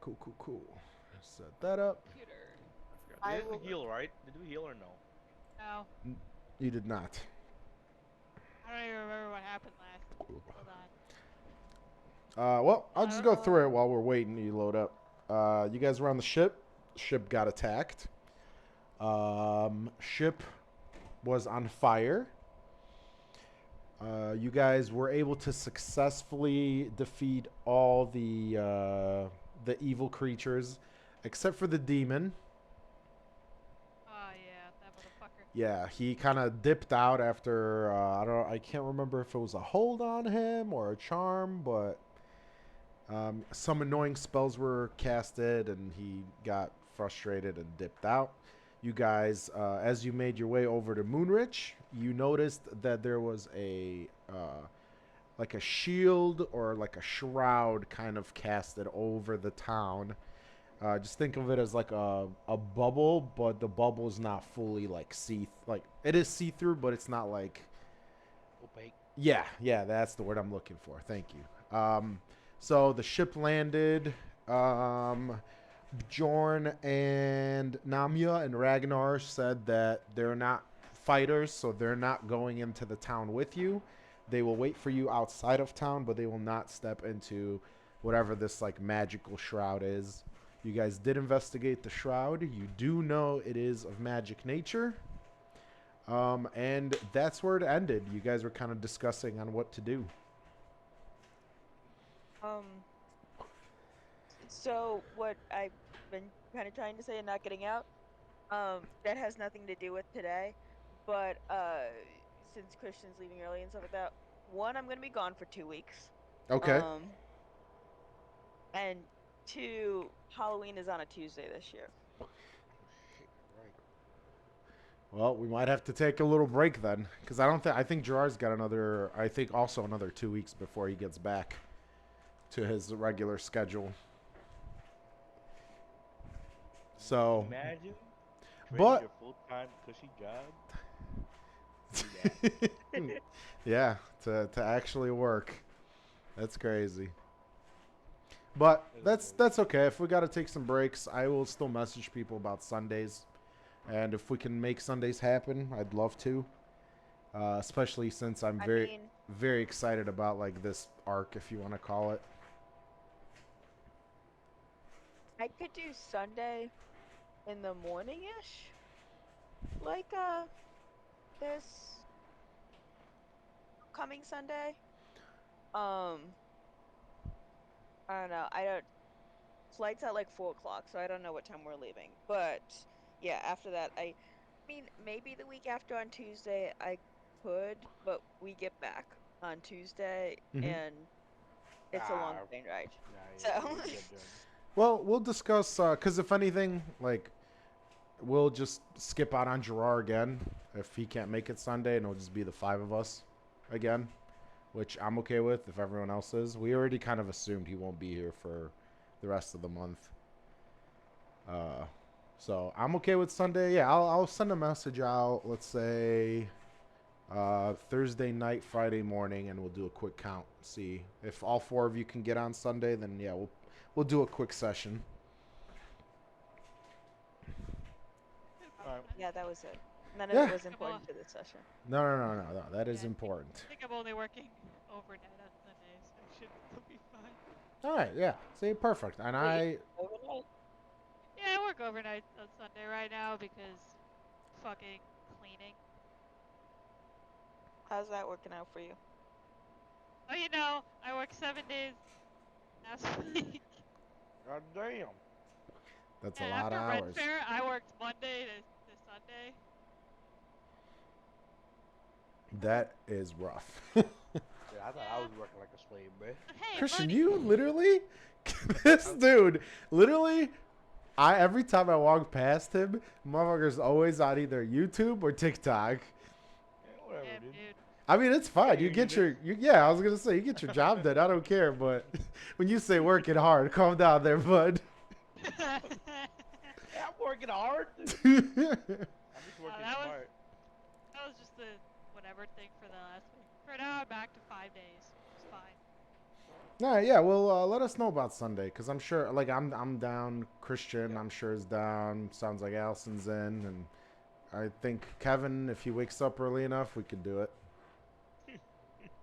Cool. Set that up. Computer. I Did will. we heal, right? Did we heal or no? No, You did not. I don't even remember what happened last. Hold on. Well, I'll just go through it while we're waiting. You load up. You guys were on the ship. Ship got attacked. Ship was on fire. You guys were able to successfully defeat all the evil creatures, except for the demon. Oh yeah, that motherfucker. Yeah, he kind of dipped out after I can't remember if it was a hold on him or a charm, but some annoying spells were casted and he got frustrated and dipped out. You guys, as you made your way over to Moonrich, you noticed that there was a like a shield or like a shroud kind of casted over the town. Just think of it as like a bubble, but the bubble is not fully like like it is see through, but it's not like Opaque. yeah, that's the word I'm looking for. Thank you. So the ship landed. Bjorn and Namia and Ragnar said that they're not fighters, so they're not going into the town with you. They will wait for you outside of town, but they will not step into whatever this like magical shroud is. You guys did investigate the shroud. You do know it is of magic nature. And that's where it ended. You guys were kind of discussing on what to do. Um. So what I've been kind of trying to say and not getting out. That has nothing to do with today, but since Christian's leaving early and stuff like that, one, I'm gonna be gone for 2 weeks. Okay. Um. And two, Halloween is on a Tuesday this year. Shit, right. Well, we might have to take a little break then, because I don't think I think Gerard's got another. I think also another 2 weeks before he gets back to his regular schedule. So, Imagine trading but your full-time cushy job. Do that. yeah, to actually work, that's crazy. But that's okay. If we got to take some breaks, I will still message people about Sundays, and if we can make Sundays happen, I'd love to. Especially since I'm I very mean, very excited about like this arc, if you want to call it. I could do Sunday in the morning ish, like this coming Sunday. Um, I don't know. I don't. Flight's at like 4 o'clock, so I don't know what time we're leaving. But yeah, after that, I mean, maybe the week after on Tuesday I could, but we get back on Tuesday Hmm. and it's a long Ah, plane ride. nah, So you're good then. Well, we'll discuss because if anything, like we'll just skip out on Gerard again if he can't make it Sunday, and it'll just be the five of us again, which I'm okay with if everyone else is. We already kind of assumed he won't be here for the rest of the month. Uh, so I'm okay with Sunday. Yeah, I'll send a message out. Let's say Thursday night, Friday morning, and we'll do a quick count. See if all four of you can get on Sunday. Then yeah, we'll do a quick session. I'm, All right. yeah, that was it. None of it Yeah. was I'm all, important to this session. No. That is yeah, important. I think I'm only working overnight on Sunday, so I should still be fine. All right. Yeah. See, perfect. And Wait, I. overnight? Yeah, I work overnight on Sunday right now because fucking cleaning. How's that working out for you? Oh, I work 7 days last week. God damn. That's a Yeah, lot of after Ren hours. Fair, I worked Monday to Sunday. That is rough. Yeah, I thought I Yeah, was working like a slave, man. but hey, Christian, money. you literally, this dude, literally, I every time I walk past him, motherfucker's always on either YouTube or TikTok. Yeah, whatever, Damn, dude. dude. I mean, it's You fine. got You your get units. yeah. I was gonna say you get your job done. I don't care. But when you say working hard, calm down there, bud. Yeah, I'm working hard, dude. I'm just Uh, working that was smart. that was just the whatever thing for the last week. For now, I'm back to 5 days, which is fine. All right, yeah. Well, let us know about Sunday, cause I'm sure, like, I'm down. Christian, Yeah. I'm sure is down. Sounds like Allison's in, and I think Kevin, if he wakes up early enough, we could do it.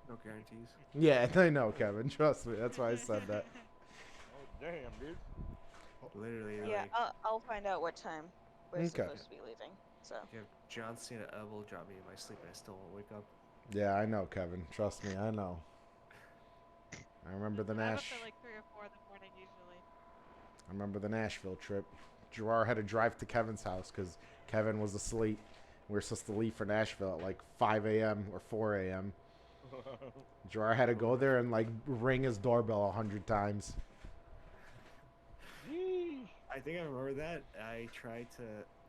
No guarantees. Yeah, I know, Kevin. Trust me. That's why I said that. Oh damn, dude. Literally, Yeah, like, I'll find out what time we're Okay. supposed to be leaving. So. if John Cena will drop me in my sleep and I still won't wake up. Yeah, I know, Kevin. Trust me, I know. I remember the I'm up Nash. at like 3 or 4 in the morning usually. I remember the Nashville trip. Gerard had to drive to Kevin's house because Kevin was asleep. We were supposed to leave for Nashville at like 5 a.m. or 4 a.m. Gerard had to go there and like ring his doorbell 100 times. Yeesh. I think I remember that.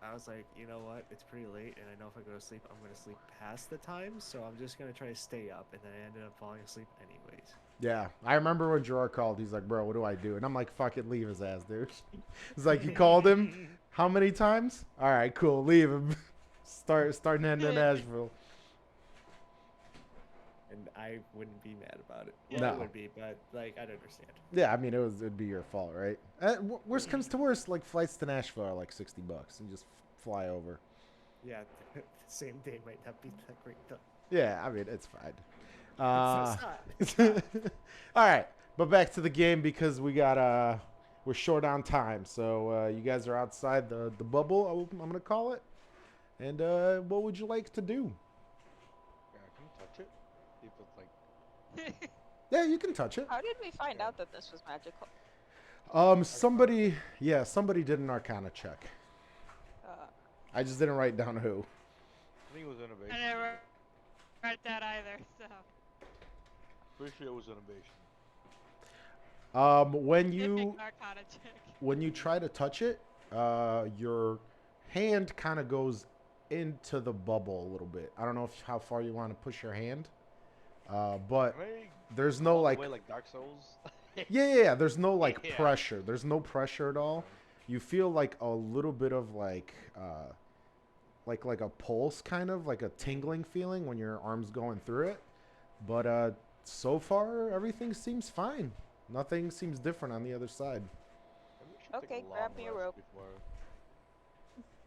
I was like, you know what? It's pretty late, and I know if I go to sleep, I'm going to sleep past the time, so I'm just going to try to stay up. And then I ended up falling asleep anyways. Yeah, I remember when Gerard called. He's like, "Bro, what do I do?" And I'm like, "Fucking leave his ass, dude." He's like, "You called him how many times?" All right, cool, leave him. Starting heading to Nashville. And I wouldn't be mad about it. No. Well, I would be, but, like, I'd understand. Yeah, I mean, it'd be your fault, right? Worst comes to worst, like flights to Nashville are like $60, and just fly over. Yeah, the same day might not be that great, though. Yeah, I mean, it's fine. It's not. All right, but back to the game because we're short on time. So you guys are outside the bubble, I'm gonna call it. And what would you like to do? Yeah, can you touch it? See if it's like. Yeah, you can touch it. How did we find out that this was magical? Somebody did an Arcana check. I just didn't write down who. I think it was I innovation. never read that either, so. Pretty sure it was innovation. When Did make you an Arcana check. when you try to touch it, your hand kind of goes into the bubble a little bit. I don't know how far you want to push your hand, but Can I there's go no all the like, way like Dark Souls. yeah, there's no like Yeah. pressure. There's no pressure at all. You feel like a little bit of like a pulse, kind of like a tingling feeling when your arm's going through it. But so far everything seems fine. Nothing seems different on the other side. Maybe we should take Okay, a grab long me a rest rope.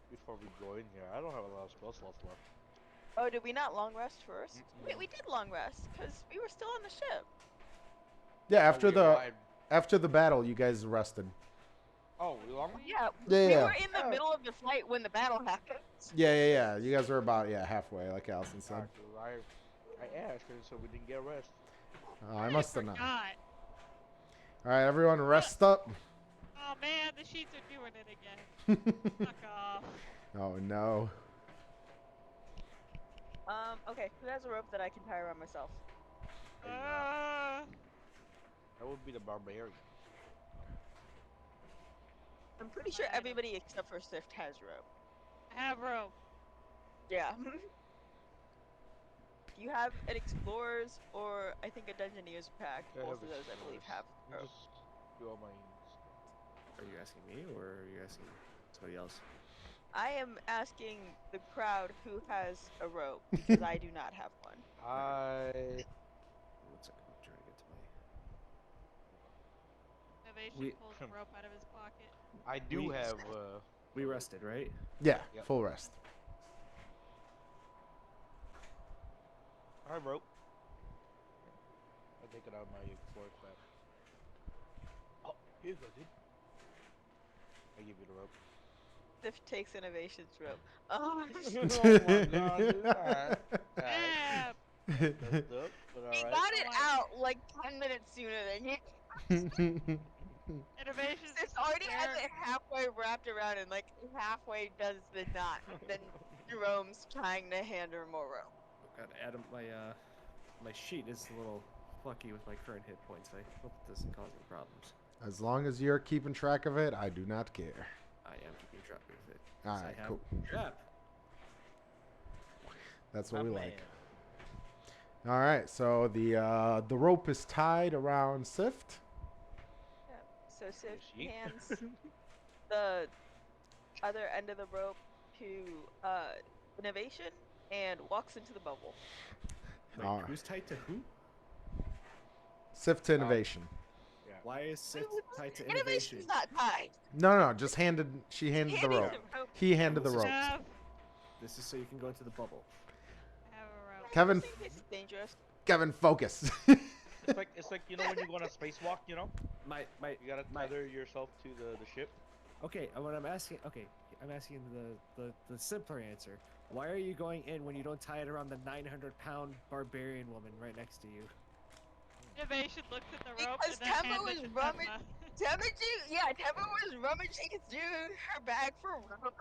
before we go in here. I don't have a lot of spell slots left. Oh, did we not long rest first? Wait, Mm-mm. we did long rest because we were still on the ship. Yeah, Oh, after we arrived. after the battle, you guys rested. Oh, we long? Yeah, Yeah, we yeah. were in the Oh. middle of the fight when the battle happened. Yeah. You guys were about halfway, like Allison said. Alright, 'cause I asked, and so we didn't get rest. I must have not. forgot. All right, everyone, rest up. Oh man, the sheets are doing it again. Fuck off. Oh no. Okay, who has a rope that I can tie around myself? That would be the barbarian. I'm pretty sure I don't- everybody except for Swift has rope. I have rope. Yeah. You have an explorer's or I think a dungeoneer's pack. Yeah, I Both have of those I believe explorers. have You rope. just do all my stuff. Are you asking me, or are you asking somebody else? I am asking the crowd who has a rope because I do not have one. I One second, I'm trying to get to my... Innovation We- pulls the rope out of his pocket. I do We- have We rested, right? Yeah, Yep. full rest. I have rope. I take it out of my fork back. Oh, here you go, dude. I give you the rope. Swift takes innovation's rope. Oh, Oh my god, dude. Alright. Yeah. That's dope, but we alright. got it Oh, I- out like 10 minutes sooner than you. Innovation's It's already has there. it halfway wrapped around and like halfway does the knot. Then Jerome's trying to hand her more rope. Oh god, Adam, my sheet is a little fucky with my current hit points. I hope it doesn't cause any problems. As long as you're keeping track of it, I do not care. I am keeping track of it. All 'cause right, I have cool. Trap. That's what My we man. like. All right, so the rope is tied around Sift. So Sif she? hands the other end of the rope to Innovation and walks into the bubble. Wait, Alright. who's tied to who? Sift to innovation. Yeah. Why is Sith tied to Innovation innovation? is not tied. No, just handed. She handed the Handing rope. the rope. He handed the This is- ropes. Have, This is so you can go into the bubble. have a rope. Kevin- I think it's dangerous. Kevin, focus. It's like you know when you go on a spacewalk, you know, My you gotta tether yourself to the ship. Okay, what I'm asking. Okay, I'm asking the simpler answer. Why are you going in when you don't tie it around the 900-pound barbarian woman right next to you? Innovation looks at the rope Because and then Temba hands was it to rummaging. Temba. Temba was rummaging through her bag for rope.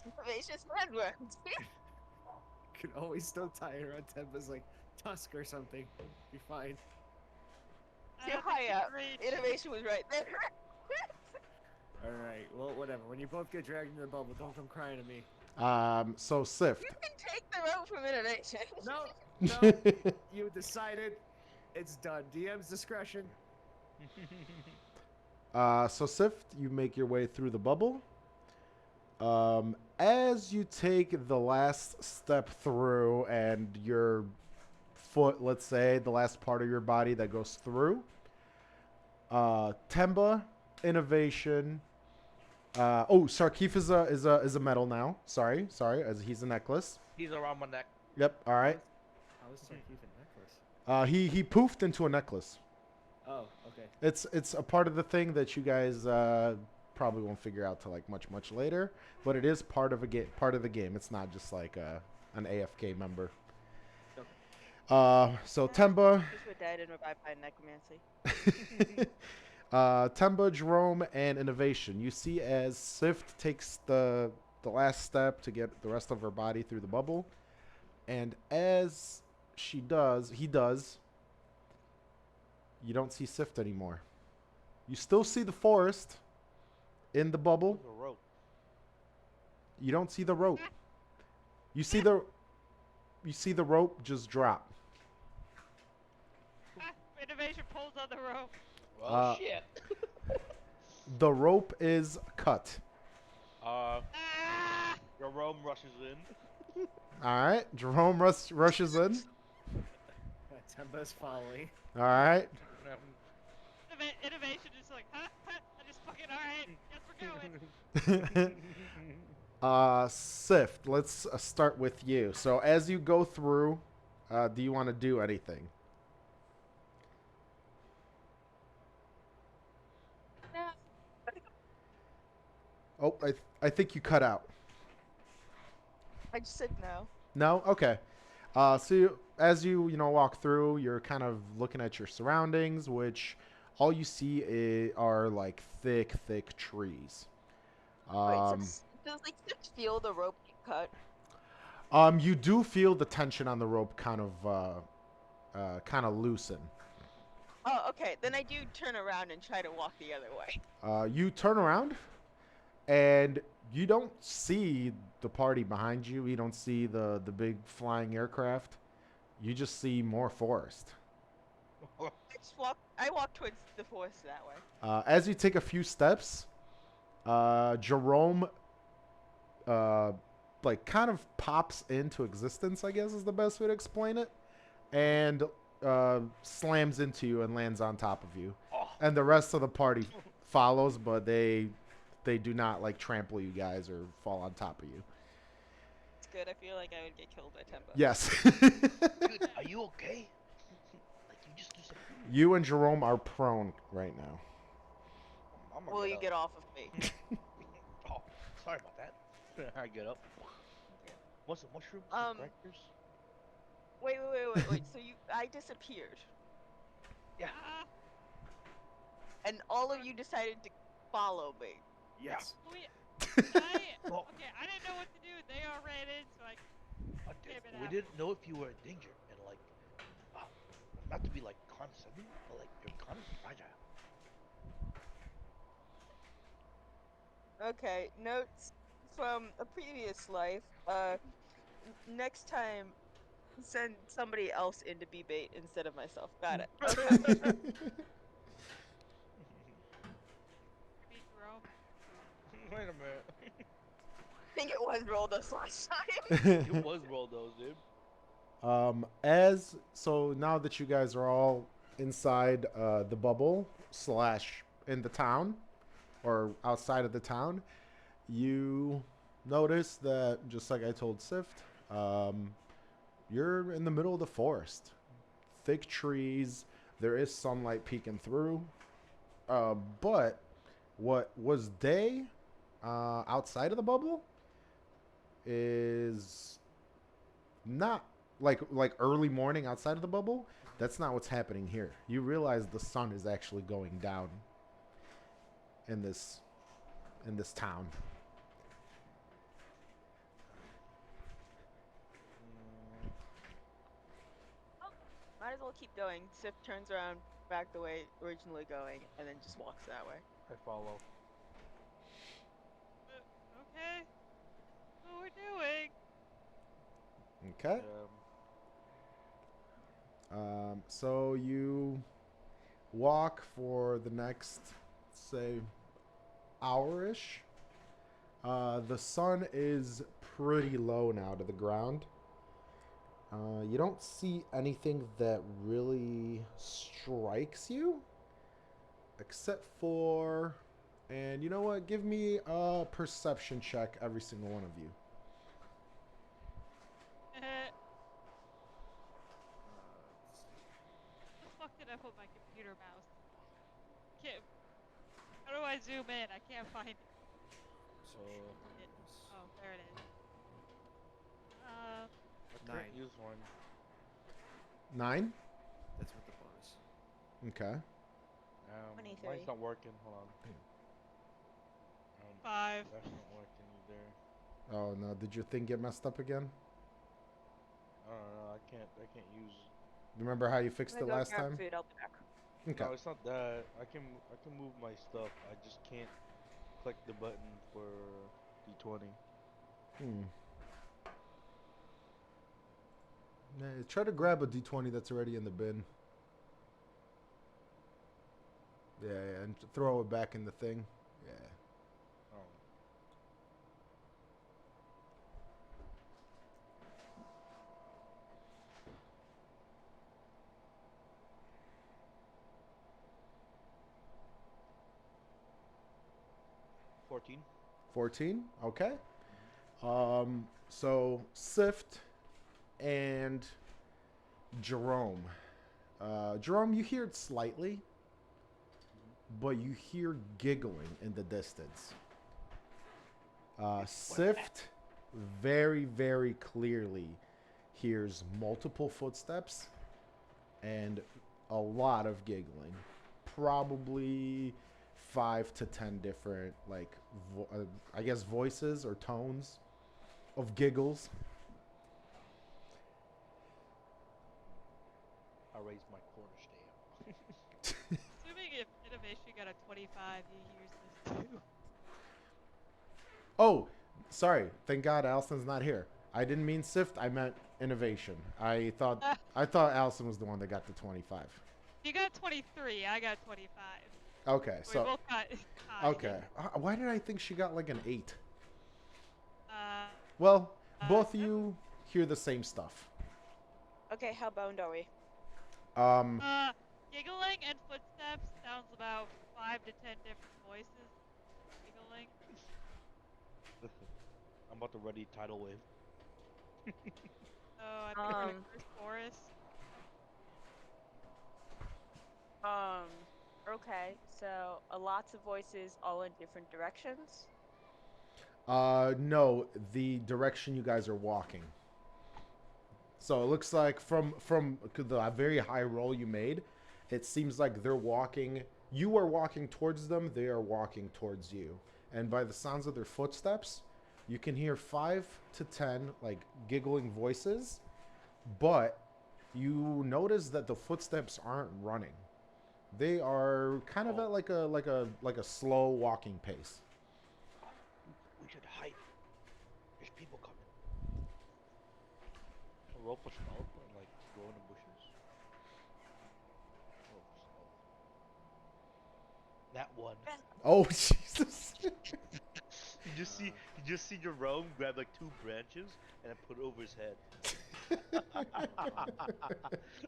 Innovation's hand worked. You can always still tie her on Temba's like tusk or something. Be fine. I Too don't think high she up. reached. Innovation was right there. All right. Well, whatever. When you both get dragged into the bubble, don't come crying to me. So Sift. You can take the rope from Innovation. No, no. You decided. It's done. DM's discretion. So Sift, you make your way through the bubble. As you take the last step through and your foot, let's say, the last part of your body that goes through, Temba, Innovation. Sarkeef is a metal now. Sorry, as he's a necklace. He's around my neck. Yep. All right. How is Sarkeef a necklace? He poofed into a necklace. Oh, okay. It's a part of the thing that you guys probably won't figure out till like much later, but it is part of the game. It's not just like an AFK member. So Temba, This would died and revived by necromancy. Temba, Jerome, and Innovation. You see as Sift takes the last step to get the rest of her body through the bubble, and as he does, you don't see Sift anymore. You still see the forest in the bubble. There's a rope. You don't see the rope. You see the rope just drop. Innovation pulls on the rope. Well, shit. The rope is cut. Ah! Jerome rushes in. All right. Jerome rushes in. Temba's following. All right. Innovation is like, huh? I just fucking, alright, guess we're going. Sift, let's start with you. So as you go through, do you want to do anything? Oh, I think you cut out. I just said no. No? Okay. As you walk through, you're kind of looking at your surroundings, which all you see are like thick trees. Does like just feel the rope get cut? You do feel the tension on the rope kind of loosen. Oh, okay. Then I do turn around and try to walk the other way. You turn around, and you don't see the party behind you. You don't see the big flying aircraft. You just see more forest. I walk towards the forest that way. As you take a few steps, Jerome like kind of pops into existence, I guess is the best way to explain it, and slams into you and lands on top of you. Oh. And the rest of the party follows, but they do not like trample you guys or fall on top of you. It's good. I feel like I would get killed by Temba. Yes. Dude, are you okay? Like you just disappeared. You and Jerome are prone right now. I'm gonna Will you up. get off of me? Oh, sorry about that. I get up. What's a mushroom? Crackers? Wait. So I disappeared, Yeah. and all of you decided to follow me. Yes. Well, Okay, I didn't know what to do. They all ran in, so I we didn't know if you were in danger, and like, not to be like condescending, but like you're kind of fragile. Okay, notes from a previous life. Next time, send somebody else in to be bait instead of myself. Got it. Okay. Wait a minute. I think it was rolled us last time. It was roll those, dude. So now that you guys are all inside the bubble slash in the town or outside of the town, you notice that just like I told Sift, you're in the middle of the forest. Thick trees. There is sunlight peeking through. But what was day outside of the bubble is not like early morning outside of the bubble. That's not what's happening here. You realize the sun is actually going down in this town. Oh, might as well keep going. Sif turns around back the way originally going, and then just walks that way. I follow. Okay. What we're doing? Okay. So you walk for the next, say, hour-ish. The sun is pretty low now to the ground. You don't see anything that really strikes you, except for, and you know what? Give me a perception check, every single one of you. The fuck did I put my computer mouse? Can't. How do I zoom in? I can't find it. So Oh, there it is. I can't 9. use one. 9? That's with the bonus. Okay. 23. Mine's not working. Hold on. 5. That's not working either. Oh no, did your thing get messed up again? I don't know. I can't use. Remember how you fixed I'm it gonna go last grab time? food. I'll be back. Okay. No, it's not that. I can move my stuff. I just can't click the button for D20. Hmm. Yeah, try to grab a D20 that's already in the bin. Yeah, yeah, and throw it back in the thing. Yeah. Oh. $14. 14? Okay. So Sift and Jerome. Jerome, you hear it slightly, but you hear giggling in the distance. Sift very, very clearly hears multiple footsteps and a lot of giggling. Probably 5 to 10 different, like, I guess voices or tones of giggles. I raised my quarter stamp. Assuming if innovation got a 25, he hears this too. Oh, sorry. Thank God Allison's not here. I didn't mean Sift. I meant innovation. I thought Allison was the one that got the 25. You got 23. I got 25. Okay, We so both got high. okay. Why did I think she got like an 8? Uh, Well, both of you hear the same stuff. Okay, how boned are we? Giggling and footsteps sounds about 5 to 10 different voices. Giggling. I'm about to ready tidal wave. Oh, I think we're the first forest. Okay, so lots of voices all in different directions. No, the direction you guys are walking. So it looks like from the very high roll you made, it seems like they're walking. You are walking towards them. They are walking towards you. And by the sounds of their footsteps, you can hear 5 to 10 like giggling voices, but you notice that the footsteps aren't running. They are kind of at like a slow walking pace. We should hide. There's people coming. A rope of stealth and like go in the bushes. Rope of stealth. That one. Oh Jesus! You just see Jerome grab like 2 branches and then put it over his head.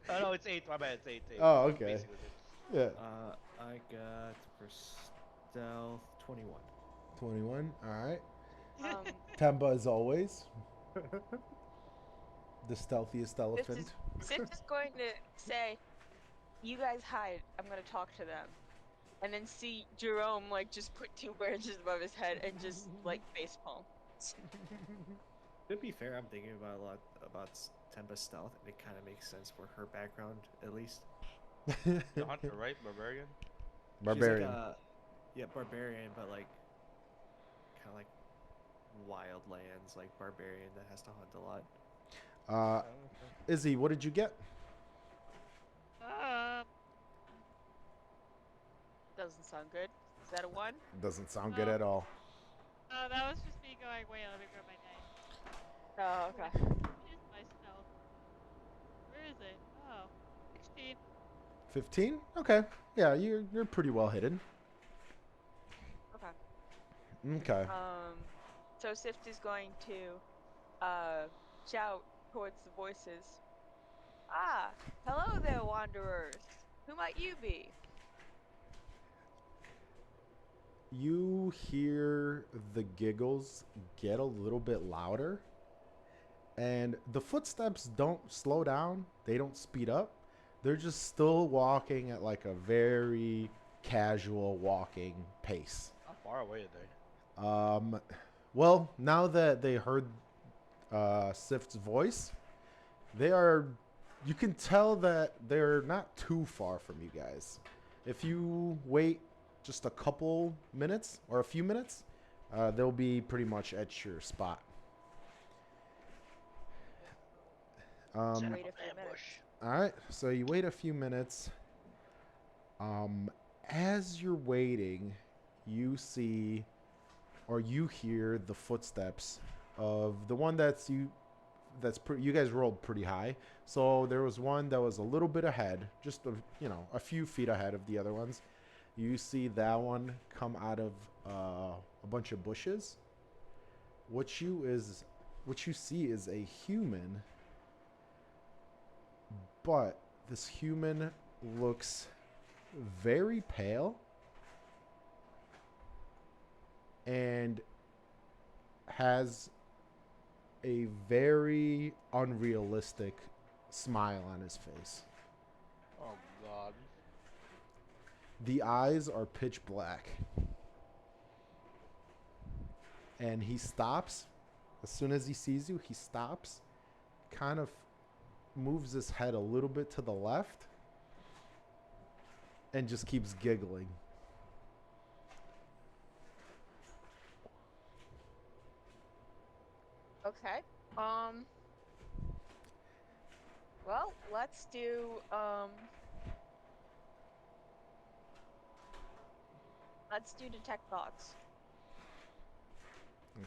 Oh no, it's 8. My bad. It's 8. 8. Oh, My okay. basic was 8. Yeah. I got for stealth 21. 21. All right. Um, Temba, as always, the stealthiest Sift elephant. is Sift is going to say, "You guys hide. I'm gonna talk to them." And then see Jerome like just put two branches above his head and just like facepalm. To be fair, I'm thinking about a lot about Temba's stealth, and it kind of makes sense for her background, at least. The hunter, right? Barbarian. Barbarian. She's like a yeah, barbarian, but like kind of like wild lands, like barbarian that has to hunt a lot. Uh, Izzy, what did you get? Um, Doesn't sound good. Is that a 1? Doesn't sound good Oh. at all. that was just me going, wait, let me grab my dice. Oh, okay. What is my stealth? Where is it? Oh, 16. 15? Okay. Yeah, you're pretty well hidden. Okay. Okay. So Sift is going to shout towards the voices. Ah, hello there, wanderers. Who might you be? You hear the giggles get a little bit louder, and the footsteps don't slow down, they don't speed up. They're just still walking at like a very casual walking pace. How far away are they? Well, now that they heard Sift's voice, they are. You can tell that they're not too far from you guys. If you wait just a couple minutes or a few minutes, they'll be pretty much at your spot. Wait Set a up few an minutes. ambush. All right, so you wait a few minutes. Um, as you're waiting, you see or you hear the footsteps of the one you guys rolled pretty high. So there was one that was a little bit ahead, just a few feet ahead of the other ones. You see that one come out of a bunch of bushes. What you see is a human, but this human looks very pale and has a very unrealistic smile on his face. Oh God. The eyes are pitch black. And he stops. As soon as he sees you, he stops, kind of moves his head a little bit to the left, and just keeps giggling. Okay. Well, let's do detect thoughts.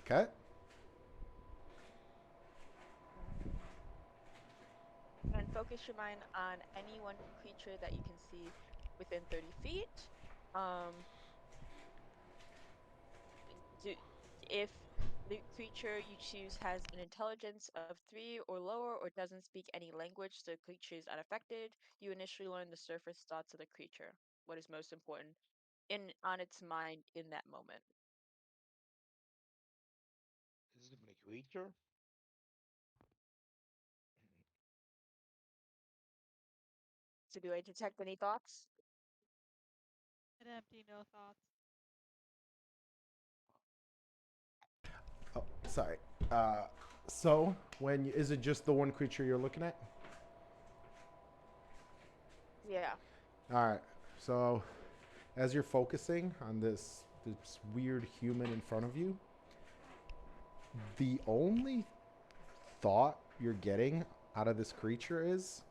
Okay. And focus your mind on any one creature that you can see within 30 feet. Um, do, if the creature you choose has an intelligence of 3 or lower or doesn't speak any language, the creature is unaffected. You initially learn the surface thoughts of the creature, what is most important on its mind in that moment. Is it a creature? So do I detect any thoughts? An empty, no thoughts. Oh, sorry. So, is it just the one creature you're looking at? Yeah. All right. So, as you're focusing on this weird human in front of you, the only thought you're getting out of this creature is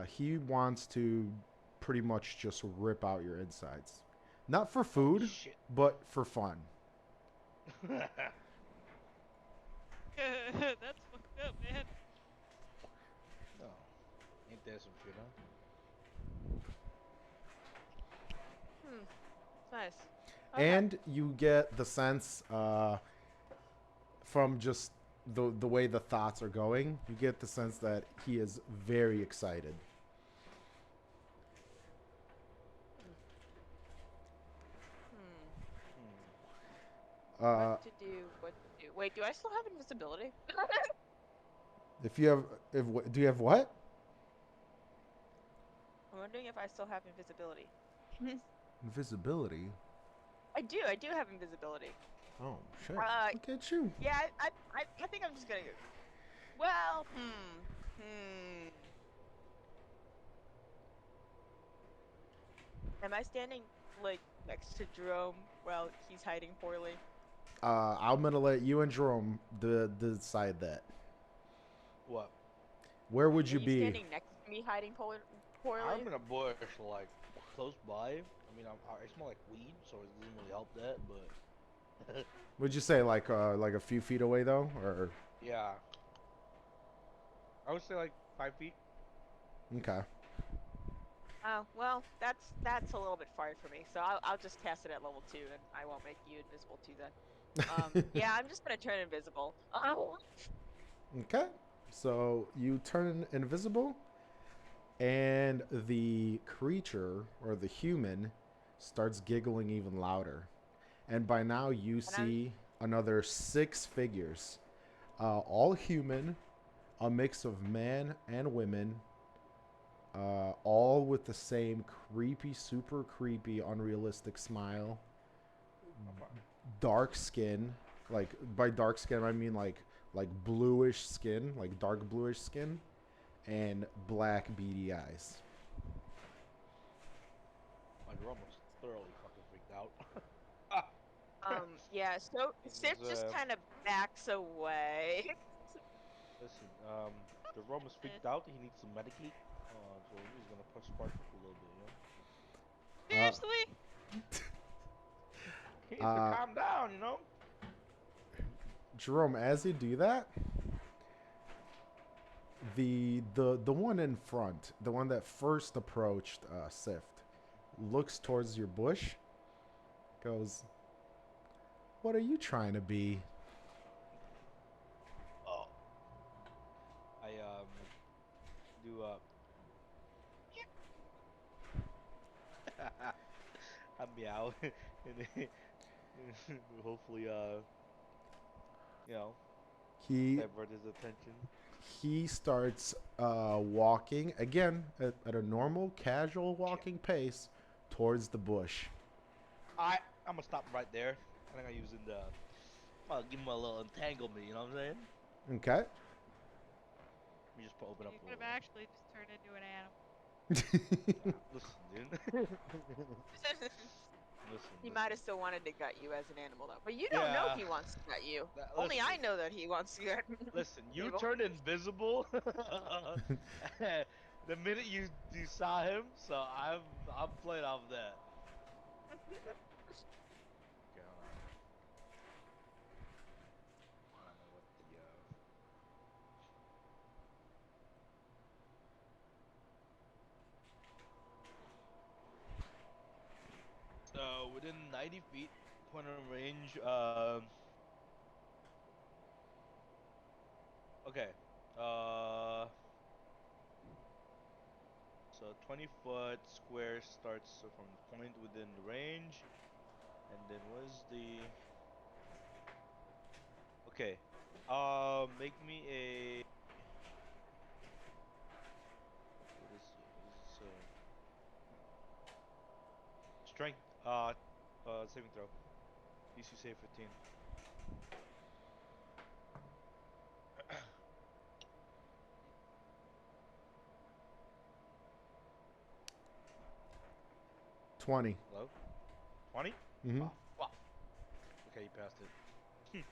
he wants to pretty much just rip out your insides. Not for food, Shit. but for fun. That's fucked up, man. No. Ain't that some shit, huh? Hmm. Nice. Okay. And you get the sense from just the way the thoughts are going, you get the sense that he is very excited. Hmm. Uh, What to do? What to do? Wait, do I still have invisibility? if you have, do you have what? I'm wondering if I still have invisibility. Invisibility. I do have invisibility. Oh shit! Uh, Look at you. yeah, I think I'm just gonna go. Well, hmm. Am I standing like next to Jerome while he's hiding poorly? I'm gonna let you and Jerome decide that. What? Where would Are you you be? standing next to me hiding I'm poorly? in a bush, like close by. I mean, I smell like weed, so it doesn't really help that. But Would you say like a few feet away though, or yeah, I would say like 5 feet. okay? Oh, well, that's a little bit far for me, so I'll just cast it at level 2, and I won't make you invisible too then. Yeah, I'm just gonna turn invisible. Oh, Okay. So you turn invisible, and the creature or the human starts giggling even louder. And by now you and I'm see another 6 figures, all human, a mix of men and women, all with the same creepy, super creepy, unrealistic smile, dark skin. Like by dark skin, I mean like bluish skin, like dark bluish skin, and black beady eyes. Like you're almost thoroughly fucking freaked out. yeah, so Sif He's, just kind of backs away. listen, Jerome is freaked out. He needs some medicate. So he's gonna push spark up a little bit, you know. Uh, Seriously? He needs to uh, calm down, you know. Jerome, as you do that, the one in front, the one that first approached Sift, looks towards your bush, goes, "What are you trying to be?" Oh, I do I meow and then hopefully you know He divert his attention. he starts walking again at a normal, casual Shit. walking pace towards the bush. I'm gonna stop him right there. I think I'm using the. I'll give him a little entanglement. You know what I'm saying? Okay. Let me just open up You a could little. have actually just turned into an animal. Yeah, listen, dude. listen, He might listen. have still wanted to gut you as an animal though, but you don't know if Yeah. he wants to gut you. Only I Listen, know that he wants to gut listen. You people. turned invisible the minute you saw him, so I'm playing off that. Okay, hold on. I don't know what the So within 90 feet, point of range. Okay. Uh, so 20-foot square starts from the point within the range, and then what's the? Okay. Make me a. What is it? What is this? Strength. Saving throw. DC save 15. 20. Hello. 20. Mm-hmm. Oh fuck. Okay, you passed it.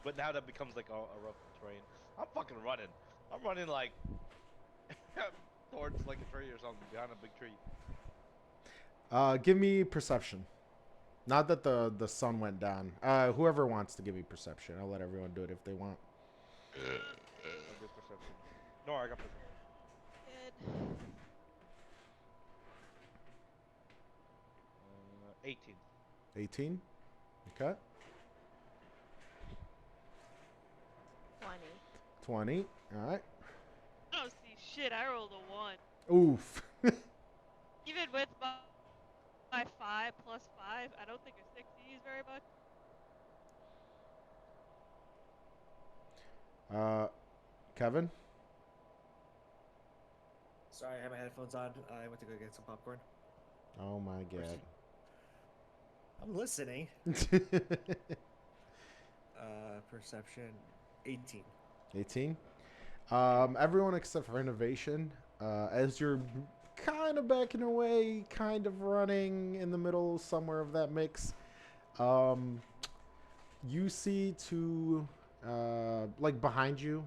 But now that becomes like a rough terrain. I'm fucking running. I'm running like towards like a tree or something behind a big tree. Give me perception. Not that the sun went down. Whoever wants to give me perception, I'll let everyone do it if they want. I did perception. No, I got perception. Good. 18. 18. Okay. 20. 20. All right. I don't see shit. I rolled a 1. Oof. Even with my 5 plus 5, I don't think a 6 is very much. Kevin. Sorry, I had my headphones on. I went to go get some popcorn. Oh my god. I'm listening. Perception, 18. 18. Everyone except for innovation. As you're kind of backing away, kind of running in the middle somewhere of that mix, you see to like behind you,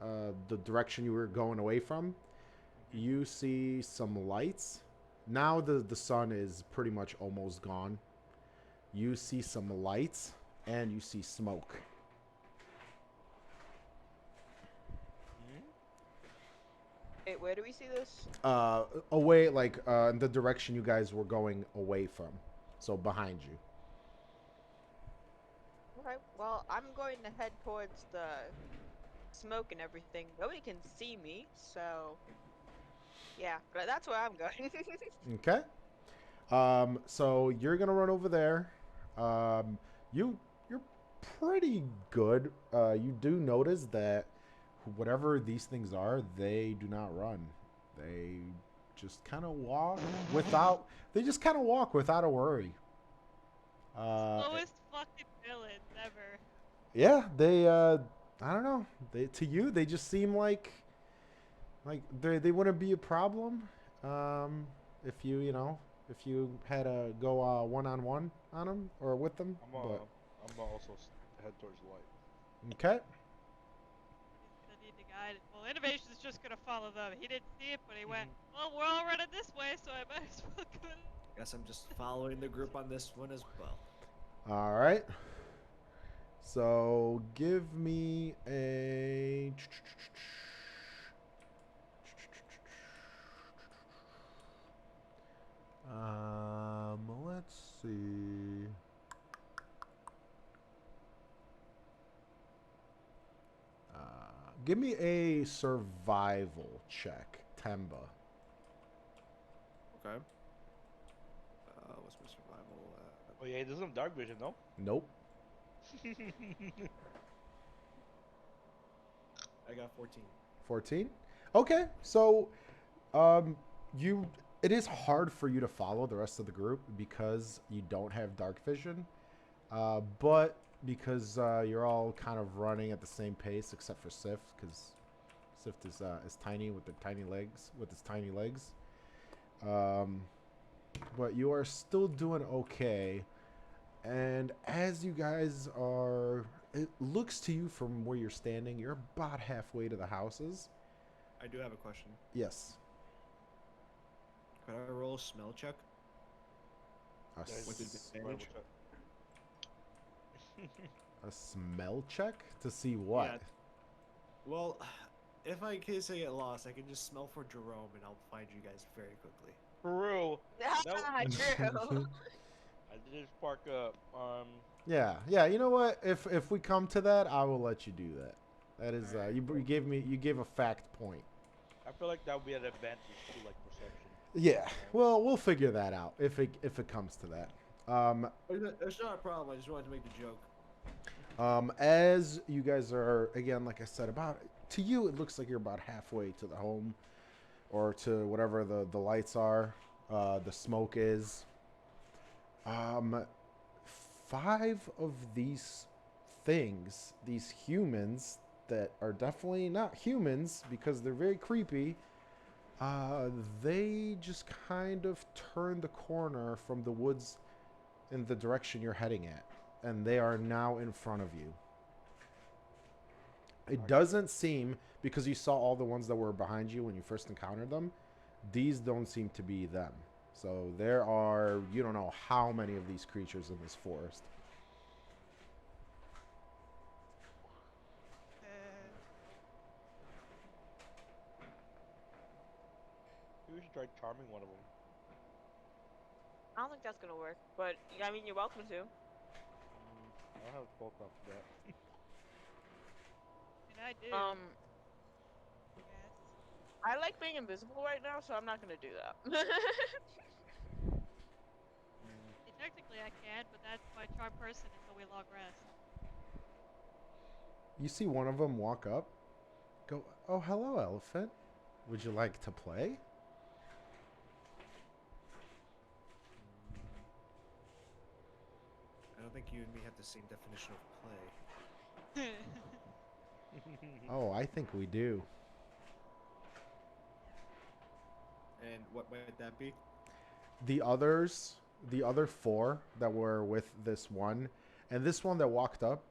the direction you were going away from, you see some lights. Now the sun is pretty much almost gone. You see some lights and you see smoke. Wait, where do we see this? Away, like in the direction you guys were going away from, so behind you. Okay, well, I'm going to head towards the smoke and everything. Nobody can see me, so yeah, but that's where I'm going. Okay. So you're gonna run over there. You're pretty good. You do notice that whatever these things are, they do not run. They just kind of walk without. They just kind of walk without a worry. Slowest fucking villains ever. Yeah, they. I don't know. They to you, they just seem like they wouldn't be a problem. If if you had to go one-on-one on them or with them. I'm also head towards the light. Okay. He's gonna need to guide it. Well, Innovation's just gonna follow them. He didn't see it, but he went, well, we're all running this way, so I might as well go. Guess I'm just following the group on this one as well. All right. So give me a. Let's see. Give me a survival check, Temba. Okay. What's my survival? Oh yeah, there's some dark vision, no? Nope. I got 14. 14. Okay, so you it is hard for you to follow the rest of the group because you don't have dark vision, but because you're all kind of running at the same pace except for Sif, because Sif is tiny with his tiny legs. But you are still doing okay. And as you guys are, it looks to you from where you're standing, you're about halfway to the houses. I do have a question. Yes. Could I roll a smell check? With advantage? A smell check to see what? Yeah. Well, if in case I get lost, I can just smell for Jerome and I'll find you guys very quickly. True. True. I did just spark up. Yeah. You know what? If we come to that, I will let you do that. That is you gave a fact point. I feel like that would be an advantage to like perception. Yeah. Well, we'll figure that out if it comes to that. It's not a problem. I just wanted to make the joke. As you guys are, again, like I said, to you, it looks like you're about halfway to the home or to whatever the lights are, the smoke is. 5 of these things, these humans that are definitely not humans because they're very creepy, they just kind of turn the corner from the woods in the direction you're heading at. And they are now in front of you. It doesn't seem, because you saw all the ones that were behind you when you first encountered them, these don't seem to be them. So there are, you don't know how many of these creatures in this forest. We should try charming one of them. I don't think that's gonna work, but I mean, you're welcome to. I'll have both up for that. I do. Um, Yes. I like being invisible right now, so I'm not gonna do that. See, technically I can, but that's my charm person until we long rest. You see one of them walk up. Go, oh, hello, elephant. Would you like to play? I don't think you and me have the same definition of play. Oh, I think we do. And what might that be? The others, the other four that were with this one, and this one that walked up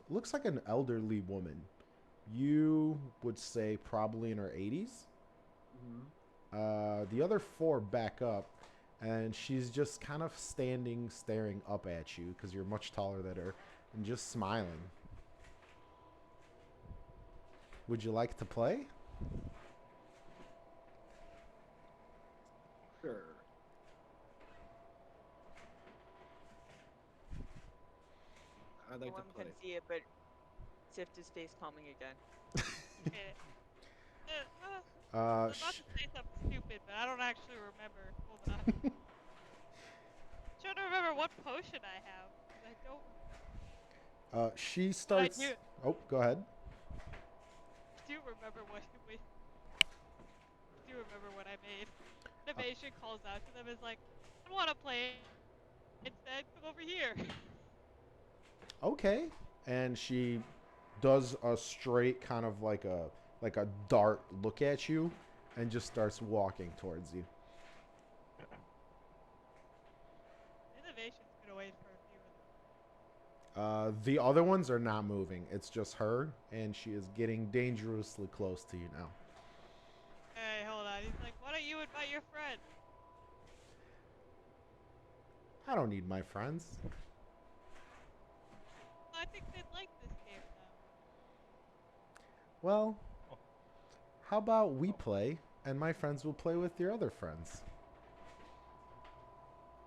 looks like an elderly woman. You would say probably in her 80s. The other four back up, and she's just kind of standing, staring up at you because you're much taller than her, and just smiling. Would you like to play? Sure. I'd like No to one play. can see it, but Sift is face palming again. Okay. I Uh, was about sh- to say something stupid, but I don't actually remember. Hold on. Trying to remember what potion I have. 'Cause I don't. she starts. do. Oh, go ahead. Do remember what we do remember what I made. Innovation calls out to them is like, I don't want to play instead. Come over here. Okay, and she does a straight kind of like a dart look at you, and just starts walking towards you. Innovation's gonna wait for a few of them. The other ones are not moving. It's just her, and she is getting dangerously close to you now. Hey, hold on. He's like, why don't you invite your friend? I don't need my friends. I think they'd like this game now. Well, how about we play, and my friends will play with your other friends.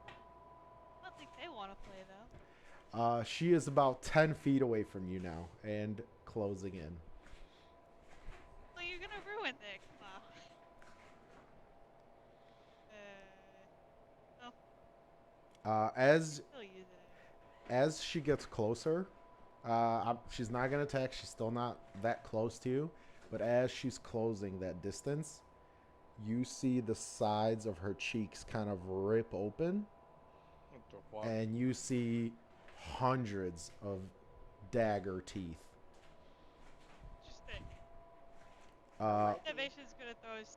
I don't think they want to play though. She is about 10 feet away from you now, and closing in. Well, you're gonna ruin things. Wow. As Still using it. as she gets closer, she's not gonna attack. She's still not that close to you, but as she's closing that distance, you see the sides of her cheeks kind of rip open, What the fuck? and you see hundreds of dagger teeth. Interesting. Innovation's gonna throw his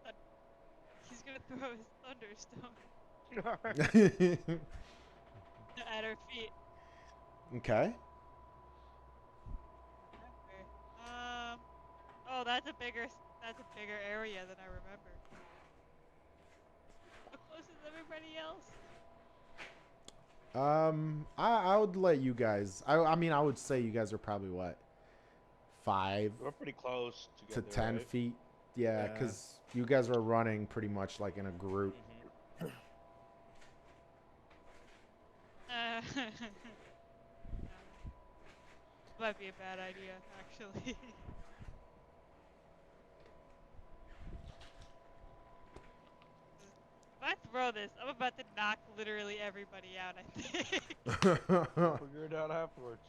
he's gonna throw his thunderstone at her feet. Okay. Okay. Oh, that's a bigger area than I remember. How close is everybody else? I would let you guys. I mean, I would say you guys are probably what, 5 We're pretty close to together, 10 right? feet. Yeah, Yeah. because you guys are running pretty much like in a group. Mhm. No. Might be a bad idea, actually. If I throw this, I'm about to knock literally everybody out, I think. We'll figure it out afterwards.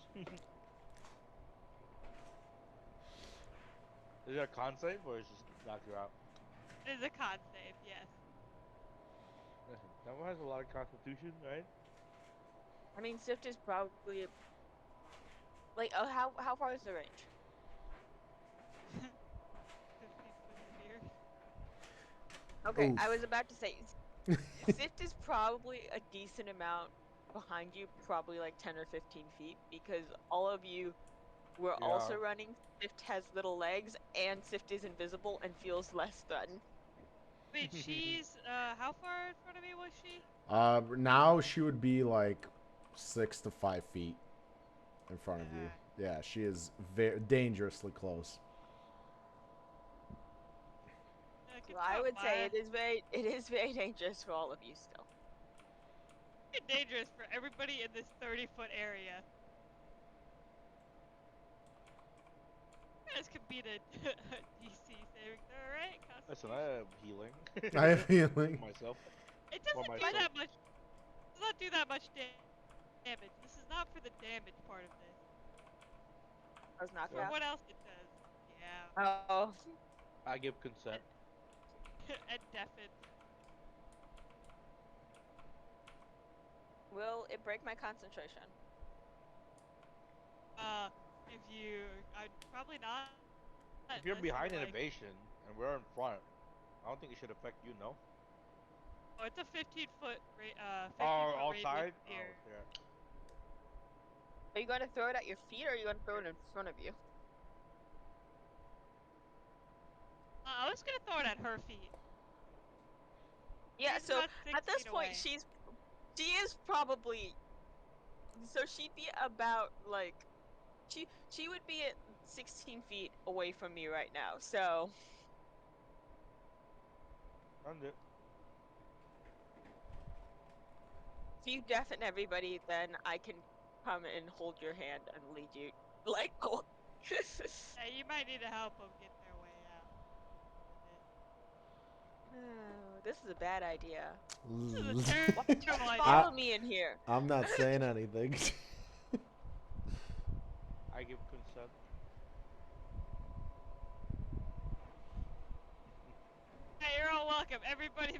Is there a con save or is it just knock you out? It is a con save, yes. Listen, that one has a lot of constitution, right? I mean, Sift is probably like, oh, how far is the range? 15 foot sphere. Okay, I Oof. was about to say, Sift is probably a decent amount behind you, probably like 10 or 15 feet, because all of you were also Yeah. running. Sift has little legs, and Sift is invisible and feels less threatened. Wait, she's, how far in front of me was she? Now she would be like 6 to 5 feet in front of you. Yeah, she is very dangerously close. Good So I job, would say Maya. it is very dangerous for all of you still. It's dangerous for everybody in this 30-foot area. I'm guys can beat a DC saving throw, right? Listen, Constitution. I am healing. I have healing. myself. It For doesn't do myself. that much. Does not do that much damage. This is not for the damage part of this. Does not For count. what else it does. Yeah. Oh. I give consent. And deafen. Will it break my concentration? If you, I'd probably not. If you're unless behind like, innovation and we're in front, I don't think it should affect you, no? Oh, it's a 15-foot, 15-foot Oh, radius outside? sphere. Oh, yeah. Are you going to throw it at your feet or are you going to throw it in front of you? I was gonna throw it at her feet. Yeah, She's so about 6 at this feet point, away. she is probably, so she'd be about like, she would be at 16 feet away from me right now. So Done it. if you deafen everybody, then I can come and hold your hand and lead you. Like, oh. Yeah, you might need to help them get their way out. Oh, this is a bad idea. This is a terrible idea. Follow me in here. I'm not saying anything. I give consent. Hey, you're all welcome. Everybody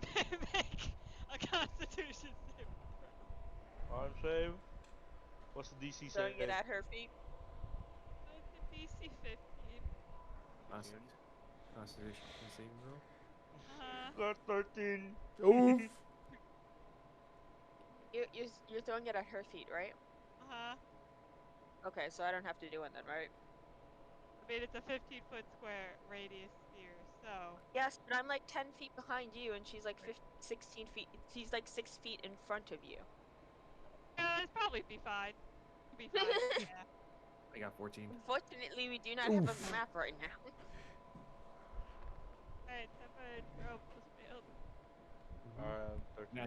make a Constitution saving throw. On save. What's the DC Throwing save? it at her feet. It's a DC 15. Constitution saving throw. Uh-huh. Got 13. Oof. You're throwing it at her feet, right? Uh-huh. Okay, so I don't have to do it then, right? I mean, it's a 15-foot square radius sphere, so... Yes, but I'm like 10 feet behind you, and she's like 16 feet. She's like 6 feet in front of you. It'd probably be fine. Be fine, yeah. I got 14. Unfortunately, we do not have a Oof. map right now. Alright, separate rope was failed. 13.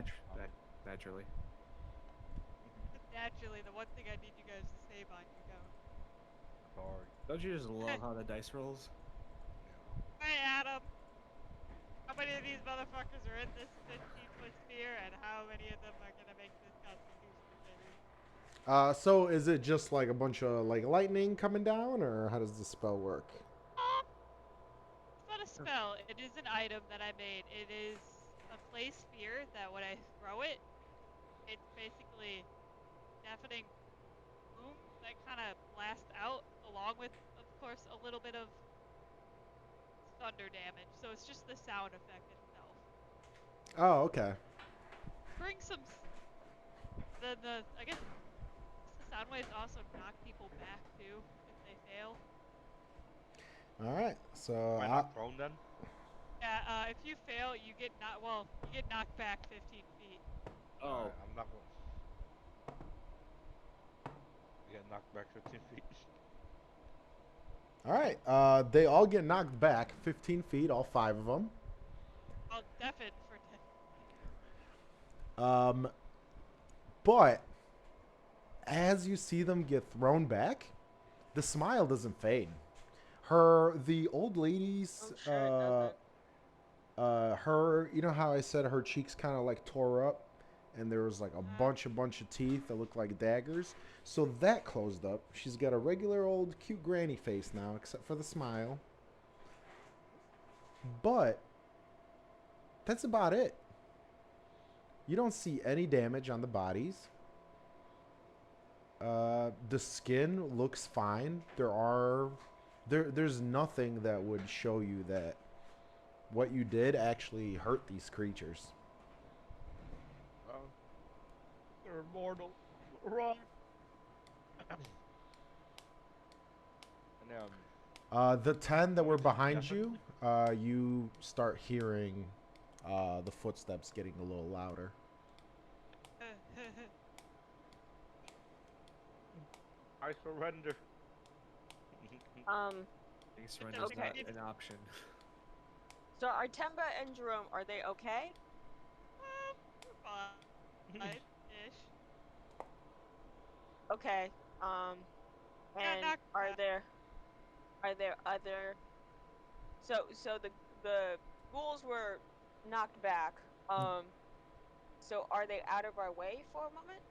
Naturally. Naturally, the one thing I need you guys to save on, you go. Sorry. Don't you just love how the dice rolls? Hey, Adam! How many of these motherfuckers are in this 15-foot sphere, and how many of them are gonna make this Constitution saving? So is it just like a bunch of like lightning coming down, or how does the spell work? It's not a spell. It is an item that I made. It is a clay sphere that when I throw it, it's basically deafening boom that kind of blasts out, along with, of course, a little bit of thunder damage. So it's just the sound effect itself. Oh, okay. Bring some. I guess the sound waves also knock people back too if they fail. All right. So Am I not prone then? Yeah. If you fail, you get knocked back 15 feet. Oh, Alright, I'm not going. Get knocked back 15 feet. all right. They all get knocked back 15 feet, all 5 of them. I'll deafen for 10. But as you see them get thrown back, the smile doesn't fade. The old lady's, I'm sure it doesn't. her, you know how I said her cheeks kind of like tore up and there was like a bunch of teeth that looked like daggers. So that closed up. She's got a regular old cute granny face now, except for the smile. But that's about it. You don't see any damage on the bodies. The skin looks fine. There's nothing that would show you that what you did actually hurt these creatures. They're immortal. Run. And The 10 that were behind you, you start hearing the footsteps getting a little louder. I surrender. I think surrender's Okay. not an option. So are Temba and Jerome, are they okay? We're fine-ish. Okay. Yeah, And knocked are back. there? Are there other? So the ghouls were knocked back. So are they out of our way for a moment?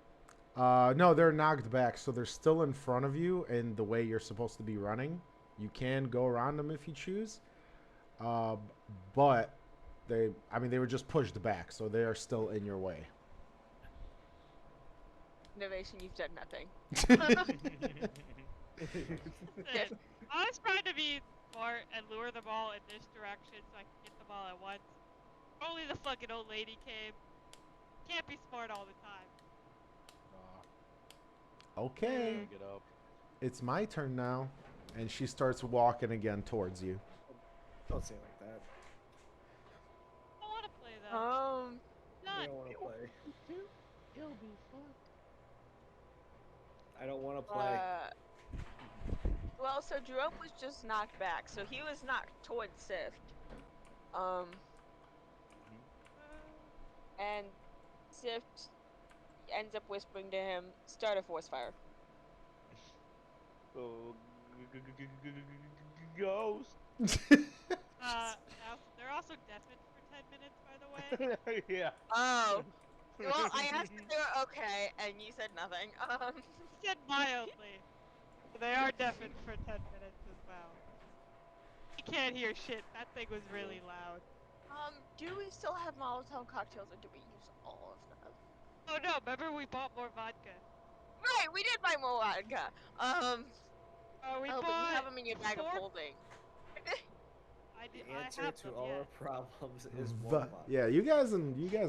No, they're knocked back, so they're still in front of you in the way you're supposed to be running. You can go around them if you choose, uh, but they were just pushed back, so they are still in your way. Innovation, you've done nothing. Listen, I was trying to be smart and lure them all in this direction so I can get them all at once. Only the fucking old lady came. Can't be smart all the time. Okay, Get up. it's my turn now, and she starts walking again towards you. Don't say it like that. I want to play though. You None. don't want to play. It'll be fun. I don't want to play. Well, so Jerome was just knocked back, so he was knocked towards Sift. And Sift ends up whispering to him, "Start a force fire." Oh, ghost. They're also deafened for 10 minutes, by the way. Yeah. Oh. Well, I asked if they were okay, and you said nothing. He said mildly. They are deafened for 10 minutes as well. You can't hear shit. That thing was really loud. Do we still have Molotov cocktails, or do we use all of them? Oh no, remember we bought more vodka. Right, we did buy more vodka. We but bought you have them in your bag of 4 holding. The I answer have to them, all yeah. our problems is more vodka. Yeah, you guys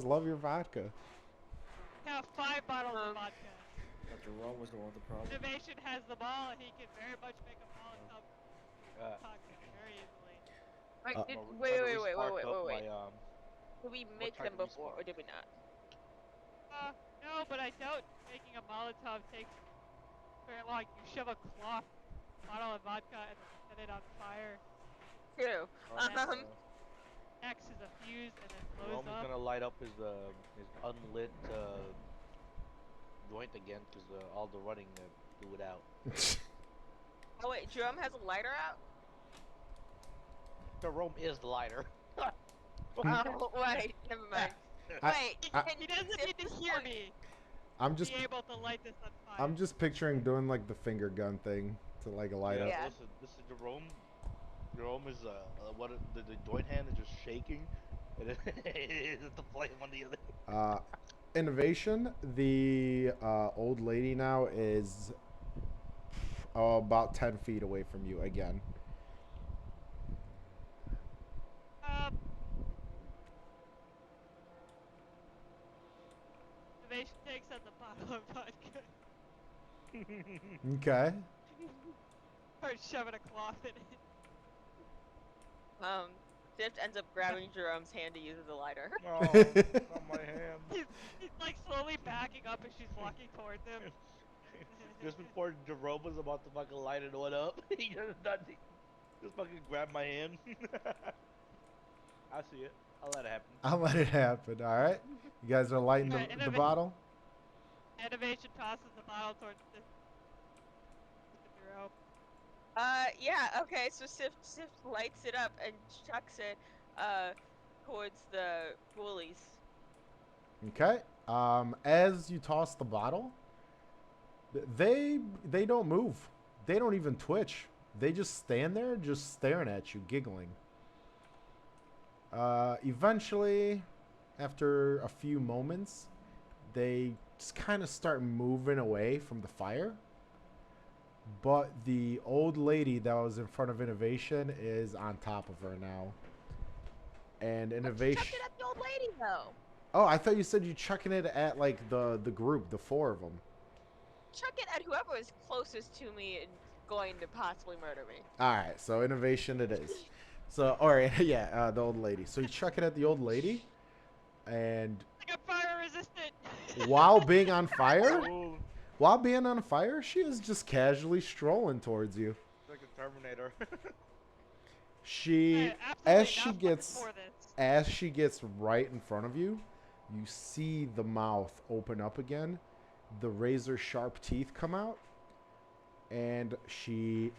love your vodka. We have 5 bottles of vodka. But Jerome was the one with the problem. Innovation has them all, and he can very much make a Molotov cocktail very easily. Right, Uh, wait. Did we make tried them to before, respark? or did we not? No, but I doubt making a Molotov takes very long. You shove a cloth bottle of vodka and then set it on fire. True. X is a fuse and then Rome's blows up. gonna light up his unlit joint again because all the running blew it out. Oh wait, Jerome has a lighter out? Rome is the lighter. Oh, wait, never mind. Wait, He doesn't need to hear me. I'm just Be able to light this on fire. I'm just picturing doing like the finger gun thing to like light up. Yeah. Listen, this is Jerome. Jerome is the joint hand is just shaking, and it's the flame on the other. Innovation. The old lady now is about 10 feet away from you again. Innovation takes out the bottle of vodka. Okay. Or shoving a cloth in it. Sift ends up grabbing Jerome's hand to use as a lighter. Oh, on my hand. He's like slowly backing up as she's walking towards him. Just before Jerome was about to fucking light it one up, he just fucking grabbed my hand. I see it. I'll let it happen. I'll let it happen. All right. You guys are lighting the bottle. Innovation tosses the bottle towards the Jerome. Yeah, okay, so Sift lights it up and chucks it, towards the ghoulies. Okay. As you toss the bottle, they don't move. They don't even twitch. They just stand there, just staring at you, giggling. Eventually, after a few moments, they just kind of start moving away from the fire. But the old lady that was in front of Innovation is on top of her now. And Innovation... Chuck it at the old lady, though. Oh, I thought you said you chucking it at, like, the group, the 4 of them. Chuck it at whoever is closest to me and going to possibly murder me. Alright, so Innovation it is. So, alright, yeah, the old lady. So you chuck it at the old lady, and... Like a fire resistant! while being on fire... While being on fire, she is just casually strolling towards you. Like a Terminator. As she gets right in front of you, you see the mouth open up again, the razor sharp teeth come out, and she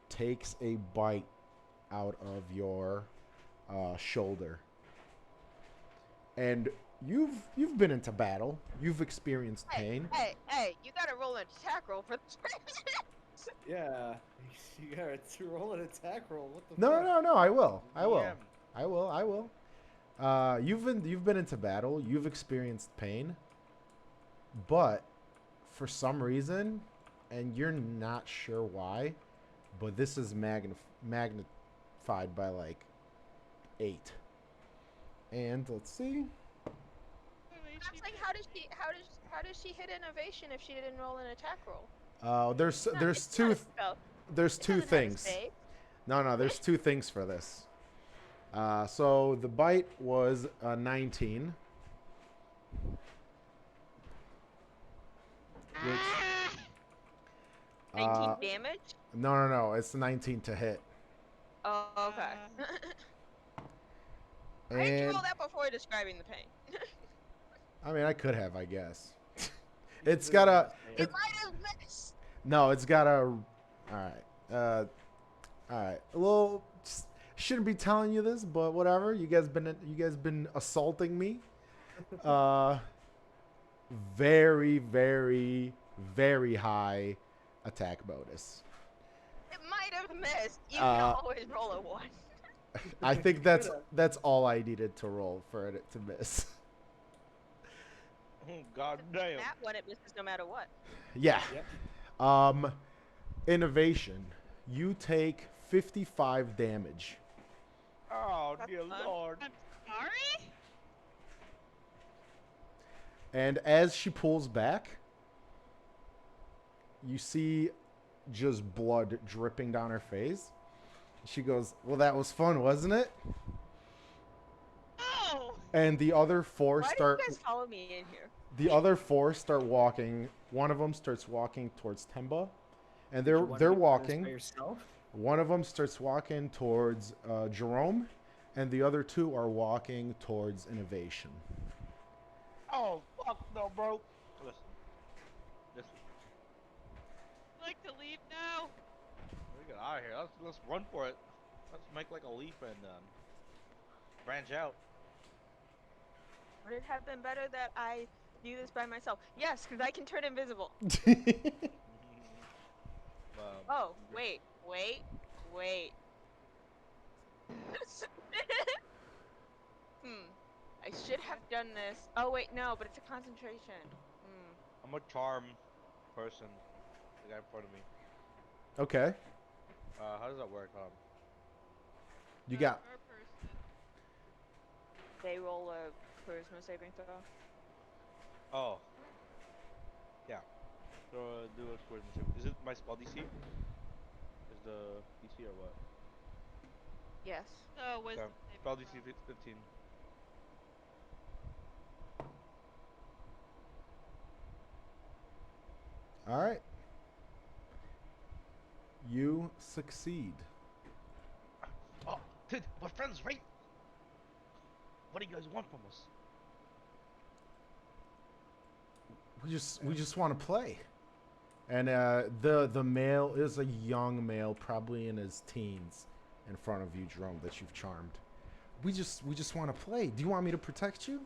takes a bite out of your shoulder. And you've been into battle. You've experienced pain. Hey, you gotta roll an attack roll for this. Yeah, you gotta roll an attack roll. What the No, fuck? no, no. I will. I will. Damn. I will. I will. You've been into battle. You've experienced pain, but for some reason, and you're not sure why, but this is magnified by like 8. And let's see. I was like, how does she hit innovation if she didn't roll an attack roll? There's It's there's not two a spell. there's It two doesn't have a things. save. No, there's 2 things for this. So the bite was 19. Which, 19 damage. no, it's 19 to hit. Oh, okay. Why did you And roll that before describing the pain? I mean, I could have, I guess. It's got a. It might have missed. No, it's got a. All right. All right. Well, shouldn't be telling you this, but whatever. You guys been assaulting me. Very, very, very high attack bonus. It might have missed. You can always roll a 1. I think that's all I needed to roll for it to miss. Oh, God damn. That one, it misses no matter what. Yeah. Yep. Innovation. You take 55 damage. Oh, That's dear fun. Lord. I'm sorry? And as she pulls back, you see just blood dripping down her face. She goes, "Well, that was fun, wasn't it?" Oh! And the other 4 Why start. do you guys follow me in here? The other 4 start walking. One of them starts walking towards Temba, and You wanna they're do this by walking. yourself? One of them starts walking towards Jerome, and the other 2 are walking towards Innovation. Oh, fuck no, bro. Listen. Listen. I'd like to leave now. We get out of here. Let's run for it. Let's make like a leap and branch out. Would it have been better that I do this by myself? Yes, because I can turn invisible. Oh, wait. I should have done this. Oh, wait, no, but it's a concentration. I'm a charm person. The guy in front of me. Okay. How does that work? You got. Or person. They roll a charisma saving throw. Oh. Yeah. So do a charisma save. Is it my spell DC? Is the DC or what? Yes. So wisdom Okay. saving Spell DC throw. 15. All right. You succeed. Oh, dude, we're friends, right? What do you guys want from us? We just want to play. And the male is a young male, probably in his teens, in front of you, Jerome, that you've charmed. We just want to play. Do you want me to protect you?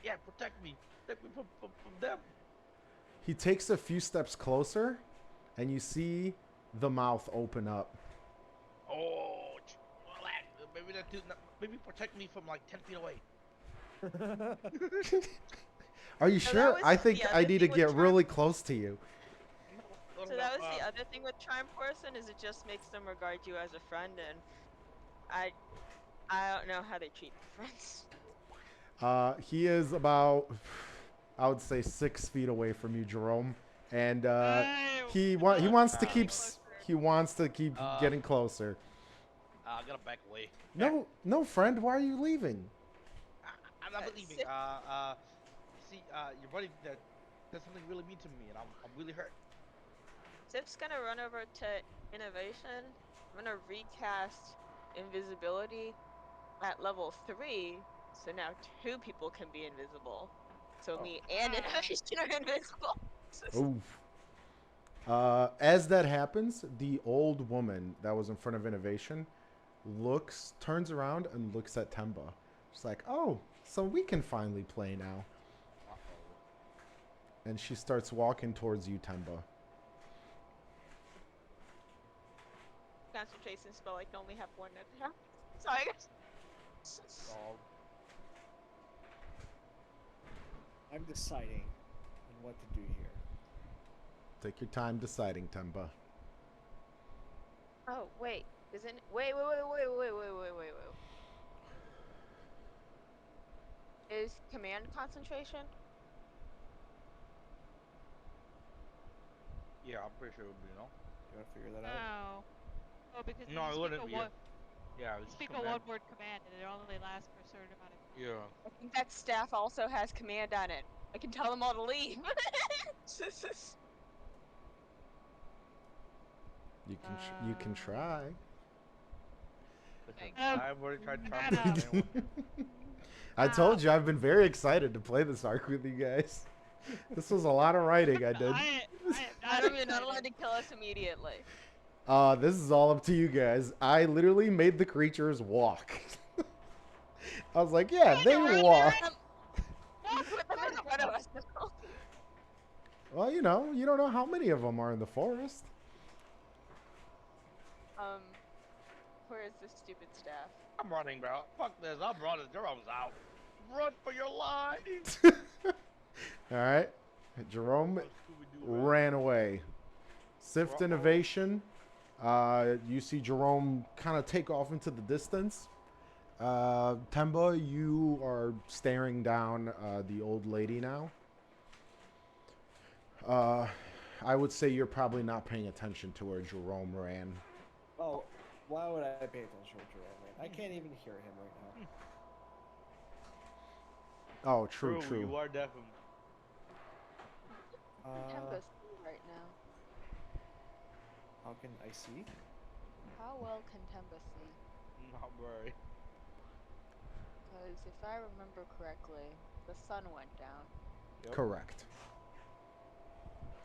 Yeah, protect me. Protect me from them. He takes a few steps closer, and you see the mouth open up. Oh, maybe that dude. Maybe protect me from like 10 feet away. Are you So sure? that was I think the I other need to thing with get charm. really close to you. So that was the other thing with charm person is it just makes them regard you as a friend, and I don't know how they treat friends. He is about, I would say, 6 feet away from you, Jerome, and he wants to keep getting closer. I gotta back away. No, friend, why are you leaving? I'm not leaving. See, your buddy that did something really mean to me, and I'm really hurt. Sif's gonna run over to innovation. I'm gonna recast invisibility at level 3, so now 2 people can be invisible. So me and innovation are invisible. Oof. As that happens, the old woman that was in front of Innovation turns around and looks at Temba. She's like, "Oh, so we can finally play now." Uh-oh. And she starts walking towards you, Temba. Concentration spell. I can only have one at a time. So I guess. Oh, I'm deciding on what to do here. Take your time deciding, Temba. Oh wait, isn't wait. Is command concentration? yeah, I'm pretty sure it would be, no? You want to figure that out? No. Oh, because No, it you speak wouldn't a be. one, Yeah, you it's speak a command. one-word command, and it only lasts for a certain amount of time. Yeah. I think that staff also has command on it. I can tell them all to leave. You can try. Listen, Um, I've already tried I trapping don't know. anyone. I told you I've been very excited to play this arc with you guys. This was a lot of writing I did. I am not You're not allowed excited. to kill us immediately. This is all up to you guys. I literally made the creatures walk. I was like, yeah, they walk. You put them in front of us. Well, you know, you don't know how many of them are in the forest. Where is this stupid staff? I'm running, bro. Fuck this. I'm running. Jerome's out. Run for your life. All right. Jerome ran away. Sift Uh-oh. Innovation. You see Jerome kind of take off into the distance. Temba, you are staring down the old lady now. I would say you're probably not paying attention to where Jerome ran. Oh, why would I pay attention to Jerome? I can't even hear him right now. Oh, true. You are deafened. Tempest right now. How can I see? How well can Tempest see? Not very. Because if I remember correctly, the sun went down. Yep. Correct.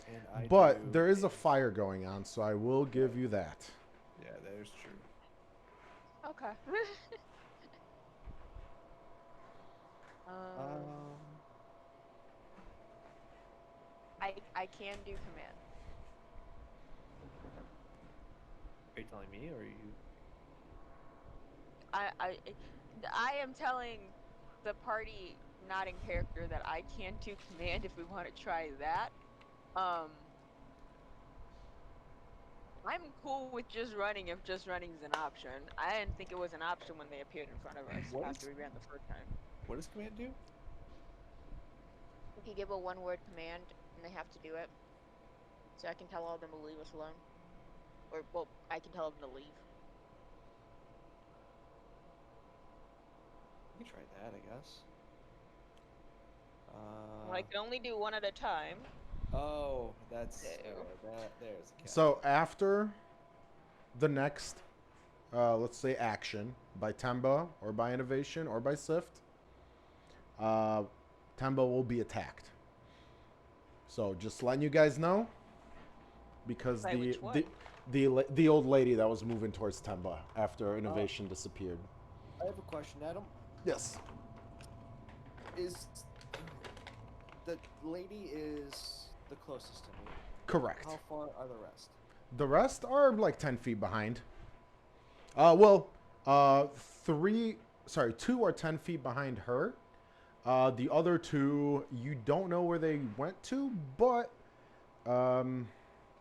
And I But do there is a fire going on, so I will give you that. Yeah, that is true. Okay. I can do command. Are you telling me, or are you? I am telling the party not in character that I can do command if we want to try that. I'm cool with just running if just running is an option. I didn't think it was an option when they appeared in front of us What after is- we ran the first time. What does command do? If you give a one-word command and they have to do it, so I can tell all of them to leave us alone, or well, I can tell them to leave. We can try that, I guess. I can only do one at a time. Oh, that's Ew. there's the cat. So after the next, let's say, action by Temba or by Innovation or by Sift, Temba will be attacked. So just letting you guys know, because By which one? the old lady that was moving towards Temba after Innovation disappeared. I have a question, Adam. Yes. Is the lady is the closest to me? Correct. How far are the rest? The rest are like 10 feet behind. 2 are 10 feet behind her. The other 2, you don't know where they went to, but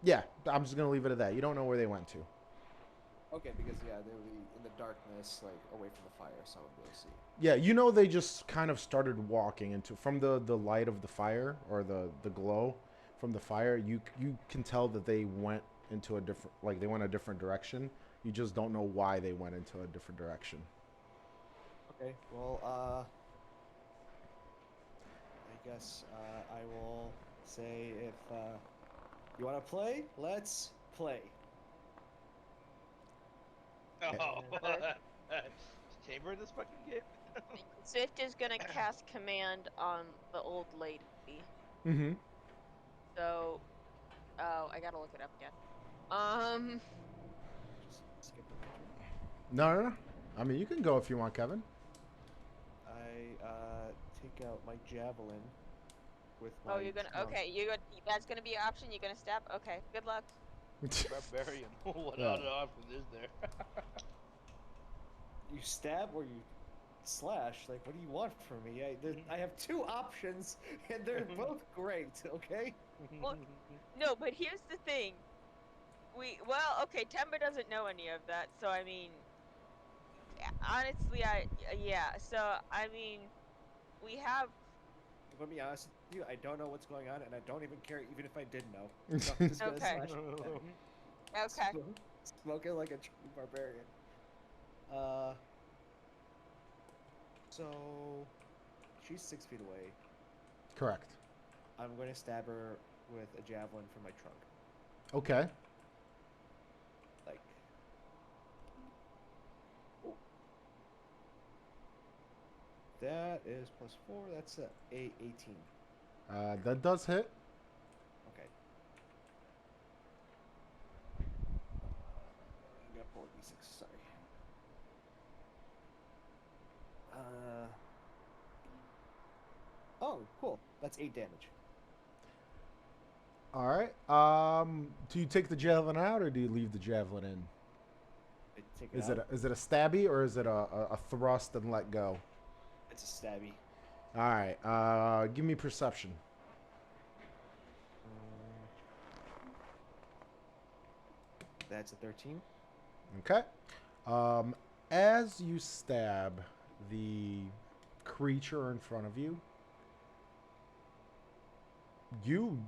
yeah, I'm just gonna leave it at that. You don't know where they went to. Okay, because yeah, they would be in the darkness, like away from the fire, so I would be able to see. Yeah, you know they just kind of started walking into from the light of the fire or the glow from the fire. You can tell that they went into a different, like they went a different direction. You just don't know why they went into a different direction. Okay, well, I guess I will say if you want to play, let's play. Oh. Chamber in this fucking game? Swift is gonna cast command on the old lady. Mm-hmm. So Oh, I gotta look it up again. Just skip my turn. No. I mean, you can go if you want, Kevin. I take out my javelin with my. Oh, you're gonna. trunk. Okay, you're gonna. That's gonna be your option. You're gonna stab. Okay, good luck. Barbarian. What Yeah. other option is there? You stab or you slash. Like, what do you want from me? I have two options, and they're both great. Okay. Well, no, but here's the thing. Well, okay, Temba doesn't know any of that, so I mean, honestly, yeah. So I mean, we have. I'm gonna be honest with you. I don't know what's going on, and I don't even care, even if I did know. So I'm just gonna Okay. slash. Okay. Smoking like a true barbarian. So she's 6 feet away. Correct. I'm going to stab her with a javelin from my trunk. Okay. Like. Ooh. That is +4. That's a 18. That does hit. Okay. I got 4d6. Sorry. Oh, cool. That's 8 damage. All right. Do you take the javelin out or do you leave the javelin in? I take Is out. it a stabby or is it a thrust and let go? It's a stabby. All right. Give me perception. That's a 13. Okay. As you stab the creature in front of you, you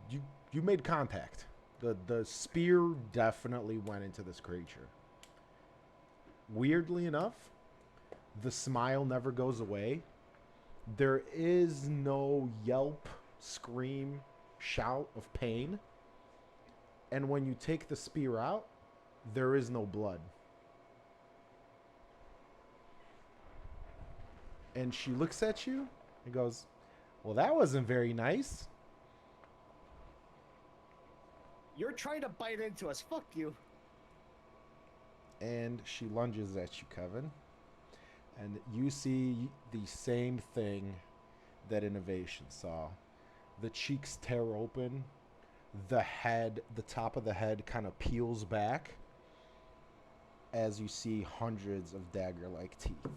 made contact. The spear definitely went into this creature. Weirdly enough, the smile never goes away. There is no yelp, scream, shout of pain. And when you take the spear out, there is no blood. And she looks at you and goes, "Well, that wasn't very nice." You're trying to bite into us. Fuck you. And she lunges at you, Kevin. And you see the same thing that Innovation saw. The cheeks tear open. The head, the top of the head kind of peels back as you see hundreds of dagger-like teeth.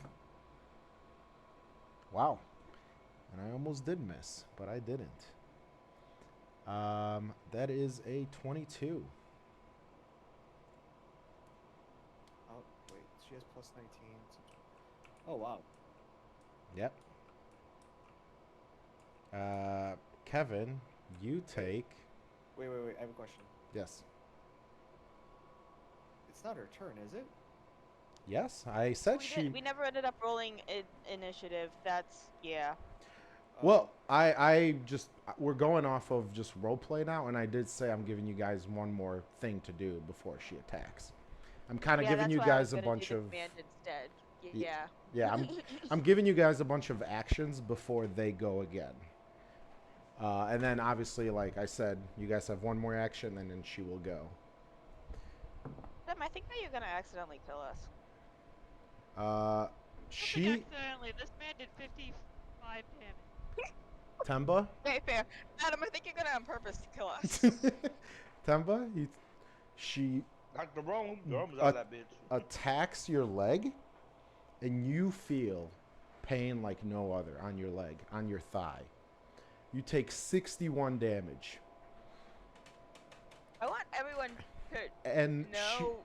Wow. And I almost did miss, but I didn't. That is a 22. Oh, wait. She has +19. Oh, wow. Yep. Kevin, you take... Wait. I have a question. Yes. It's not her turn, is it? Yes, I said We never ended up rolling initiative. That's yeah. Well, I just... We're going off of just roleplay now, and I did say I'm giving you guys one more thing to do before she attacks. I'm kind of giving you guys a bunch of... command instead. Yeah. Yeah, I'm giving you guys a bunch of actions before they go again. And then obviously, like I said, you guys have one more action, and then she will go. Them, I think that you're gonna accidentally kill us. She... Accidentally, this man did 55 damage. Temba? Okay, fair. Adam, I think you're gonna on purpose to kill us. Temba, she Knock the Rome. The Rome's out of that bitch. attacks your leg, and you feel pain like no other on your leg, on your thigh. You take 61 damage. I want everyone to And know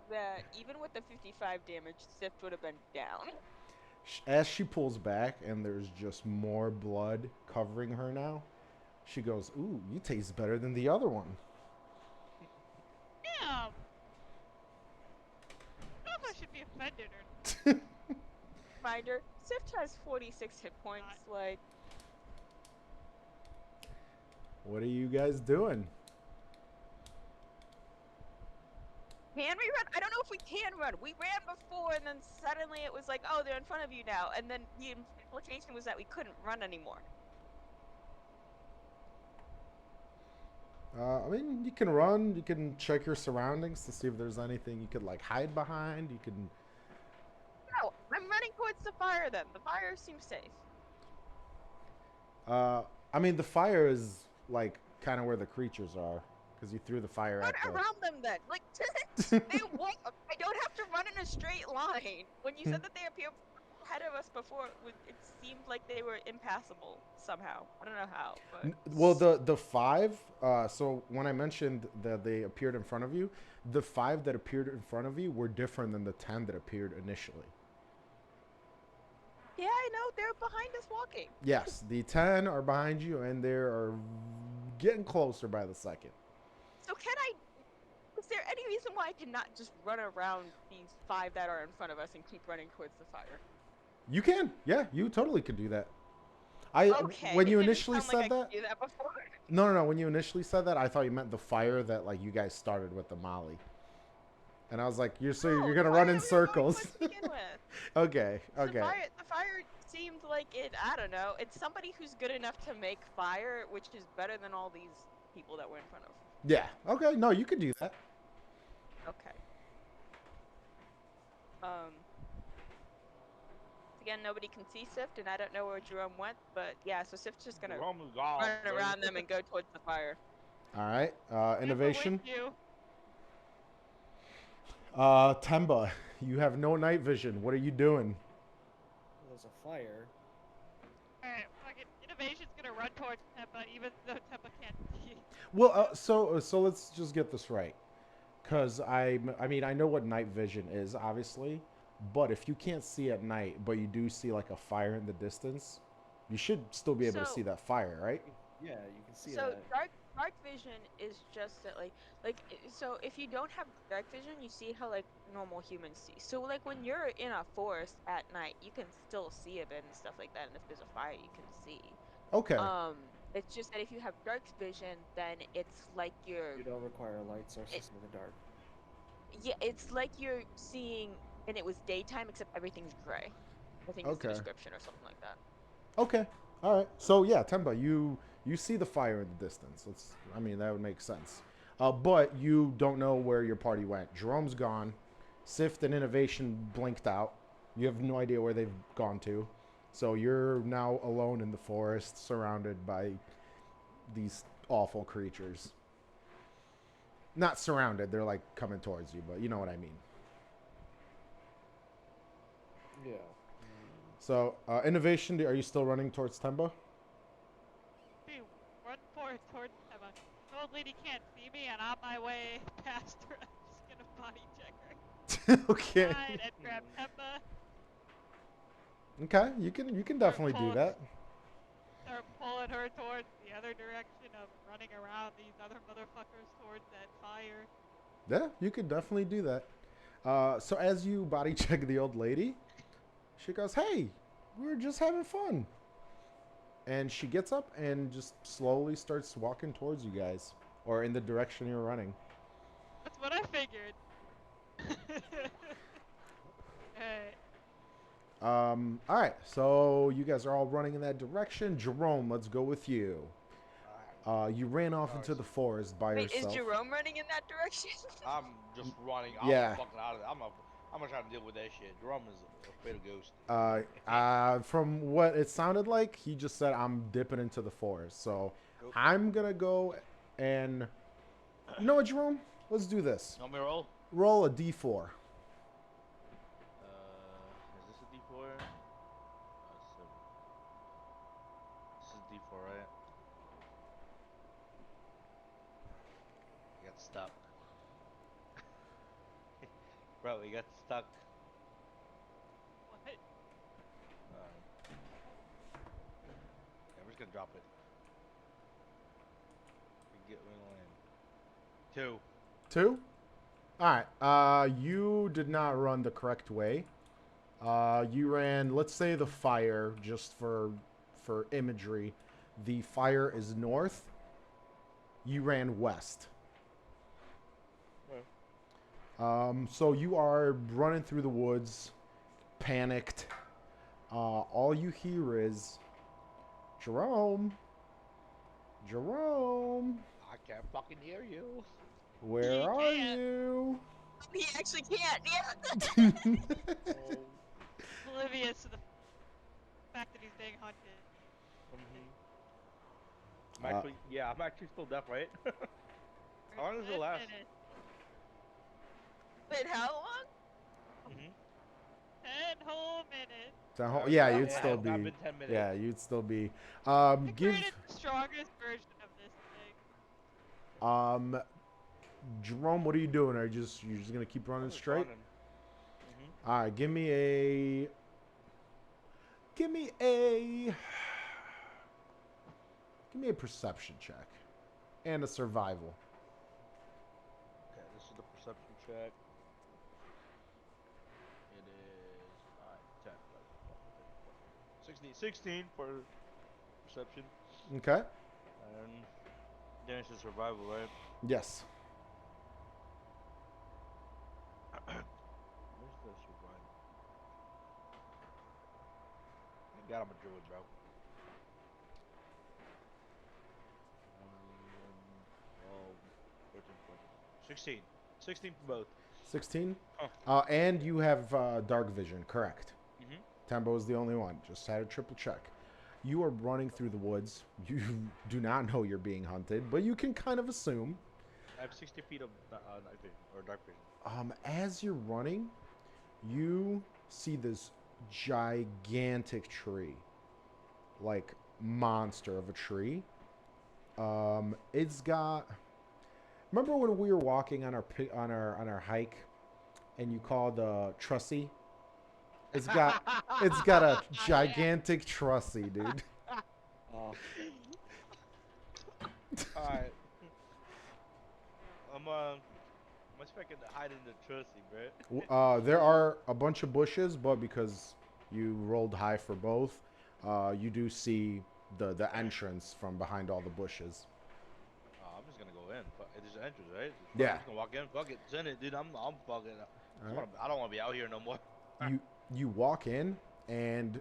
that even with the 55 damage, Sif would have been down. as she pulls back and there's just more blood covering her now, she goes, "Ooh, you taste better than the other one." Damn! I don't know if I should be offended or Reminder, Sif has 46 hit points, like... What are you guys doing? Can we run? I don't know if we can run. We ran before, and then suddenly it was like, oh, they're in front of you now. And then the implication was that we couldn't run anymore. I mean, you can run. You can check your surroundings to see if there's anything you could like hide behind. You can. No, I'm running towards the fire then. The fire seems safe. I mean, the fire is like kind of where the creatures are because you threw the fire Run at the. around them then. Like, they walk. I don't have to run in a straight line. When you said that they appeared ahead of us before, it seemed like they were impassable somehow. I don't know how, but. Well, the five. So when I mentioned that they appeared in front of you, the five that appeared in front of you were different than the 10 that appeared initially. Yeah, I know. They're behind us walking. Yes, the 10 are behind you, and they are getting closer by the second. So is there any reason why I cannot just run around these 5 that are in front of us and keep running towards the fire? You can, yeah, you totally could do that. Okay. When it you didn't initially sound like said I that, could do that before. no. When you initially said that, I thought you meant the fire that like you guys started with the Molly, and I was like, you're No, gonna the run fire in that we were going circles. towards to begin with. Okay, So okay. the fire seemed like it. I don't know. It's somebody who's good enough to make fire, which is better than all these people that we're in front of. Yeah. Okay. No, you could do that. Okay. Again, nobody can see Sift, and I don't know where Jerome went, but yeah, so Sift's just gonna Jerome is gone, run dude. around them and go towards the fire. All right. Never Innovation. with you. Temba, you have no night vision. What are you doing? There's a fire. Alright, fucking Innovation's gonna run towards Tempa, even though Tempa can't see. Well, so let's just get this right, because I mean I know what night vision is, obviously, but if you can't see at night, but you do see like a fire in the distance, you should still be able to So- see that fire, right? Yeah, you can see So that. dark vision is just that so if you don't have dark vision, you see how like normal humans see. So like when you're in a forest at night, you can still see a bit and stuff like that, and if there's a fire, you can see. Okay. It's just that if you have dark vision, then it's like You don't require light sources in the dark. it's like you're seeing and it was daytime except everything's gray. I think it's the Okay. description or something like that. Okay. All right. So yeah, Temba, you see the fire in the distance. I mean, that would make sense. But you don't know where your party went. Jerome's gone. Sift and Innovation blinked out. You have no idea where they've gone to. So you're now alone in the forest, surrounded by these awful creatures. Not surrounded. They're like coming towards you, but you know what I mean. Yeah. So, Innovation, are you still running towards Temba? Dude, run forward towards Tempa. The old lady can't see me, and on my way past her, I'm just gonna body check her. Okay. Hide and grab Tempa. Okay, you can definitely do that. Start pulling her towards the other direction of running around these other motherfuckers towards that fire. Yeah, you could definitely do that. So as you body check the old lady, she goes, "Hey, we were just having fun." And she gets up and just slowly starts walking towards you guys, or in the direction you're running. That's what I figured. Alright. All right, so you guys are all running in that direction. Jerome, let's go with you. You ran off into the forest by Wait, yourself. is Jerome running in that direction? I'm just running. I'm Yeah. fucking out of it. I'm not trying to deal with that shit. Jerome is afraid of ghosts. From what it sounded like, he just said, "I'm dipping into the forest." So Cool. I'm gonna go and you know what, Jerome? Let's do this. You want me to roll? Roll a d4. Is this a D4? This is D4, right? I got stuck. Bro, we got stuck. What? Yeah, we're just gonna drop it. We land. 2. 2. All right. You did not run the correct way. You ran, let's say, the fire, just for imagery. The fire is north. You ran west. So you are running through the woods, panicked. All you hear is, Jerome. I can't fucking hear you. Where He are can't. you? He actually can't. Yeah. Oh. Oblivious to the fact that he's being hunted. I'm actually still deaf, right? For How long does it 10 last? minutes. Wait, how long? Mm-hmm. 10 whole minutes. Yeah, Oh, you'd wow. still It's not be. been 10 minutes. Yeah, you'd still be. I Give created the strongest version of this thing. Jerome. What are you doing? Are you just gonna keep running I'm just straight? running. Mm-hmm. All right, give me a perception check and a survival. Okay, this is the perception check. It is 9, 10, 11, 12, 13, 14, 16 for perception. Okay. And then it's just survival, right? Yes. Where's the survival? Thank God I'm a druid, bro. 12, 13, 14, 16. 16 for both. 16. Huh. And you have dark vision. Correct. Mm-hmm. Tembo is the only one. Just had a triple check. You are running through the woods. You do not know you're being hunted, but you can kind of assume. I have 60 feet of night vision, or dark vision. As you're running, you see this gigantic tree, like monster of a tree. It's got. Remember when we were walking on our hike, and you called Trussy? It's got a gigantic Trussy, dude. Oh, Alright. I'm expecting to hide in the trusty, bro. There are a bunch of bushes, but because you rolled high for both, you do see the entrance from behind all the bushes. I'm just gonna go in. It is an entrance, right? Yeah. I'm just gonna walk in. Fuck it. Send it, dude. I'm fucking. All right. I don't wanna be out here no more. You walk in, and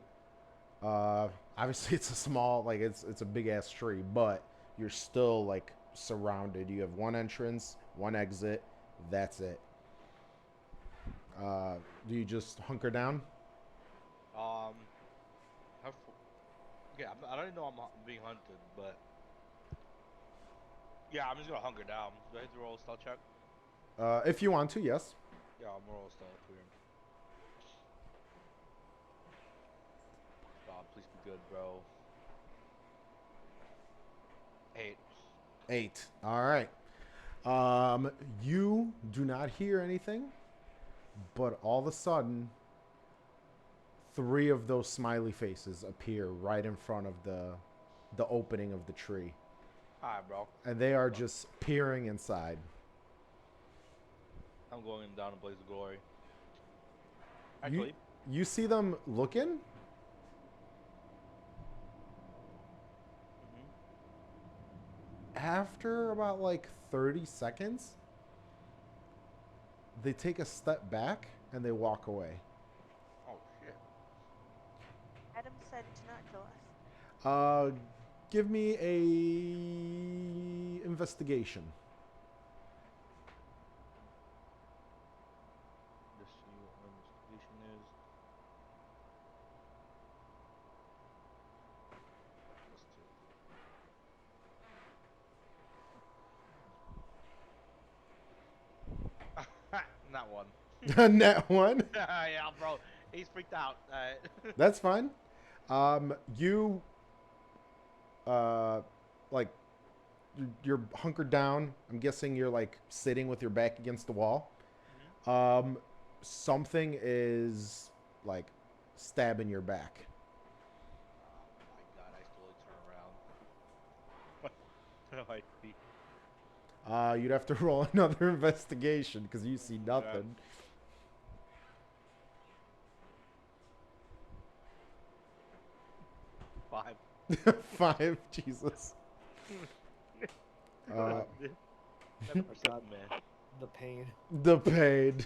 obviously it's a small, like it's a big ass tree, but you're still like surrounded. You have one entrance, one exit. That's it. Do you just hunker down? Um, yeah, I don't even know I'm being hunted, but yeah, I'm just gonna hunker down. Do I have to roll a stealth check? If you want to, yes. Yeah, I'm gonna roll a stealth here. God, please be good, bro. 8. 8. All right. You do not hear anything, but all of a sudden, 3 of those smiley faces appear right in front of the opening of the tree, Alright, bro. and they are just peering inside. I'm going down in blaze of glory. You Actually, you see them looking. After about like 30 seconds, they take a step back and they walk away. oh shit. Adam decided to not kill us. Give me a investigation. Let's see what my investigation is. Not one. Net one. Yeah, bro. He's freaked out. That's fine. You like you're hunkered down. I'm guessing you're like sitting with your back against the wall. Something is like stabbing your back. Oh my god, I slowly turn around. What do I see? You'd have to roll another investigation because you see nothing. 5. 5. Jesus. Never percent, man. the pain. The pain.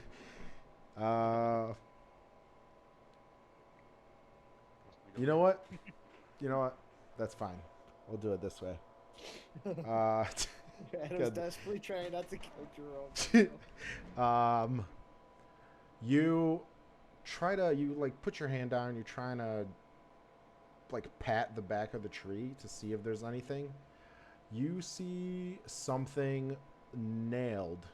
You know what? You know what? That's fine. We'll do it this way. Adam's Good. desperately trying not to kill Jerome. You try to like put your hand down. You're trying to like pat the back of the tree to see if there's anything. You see something nailed.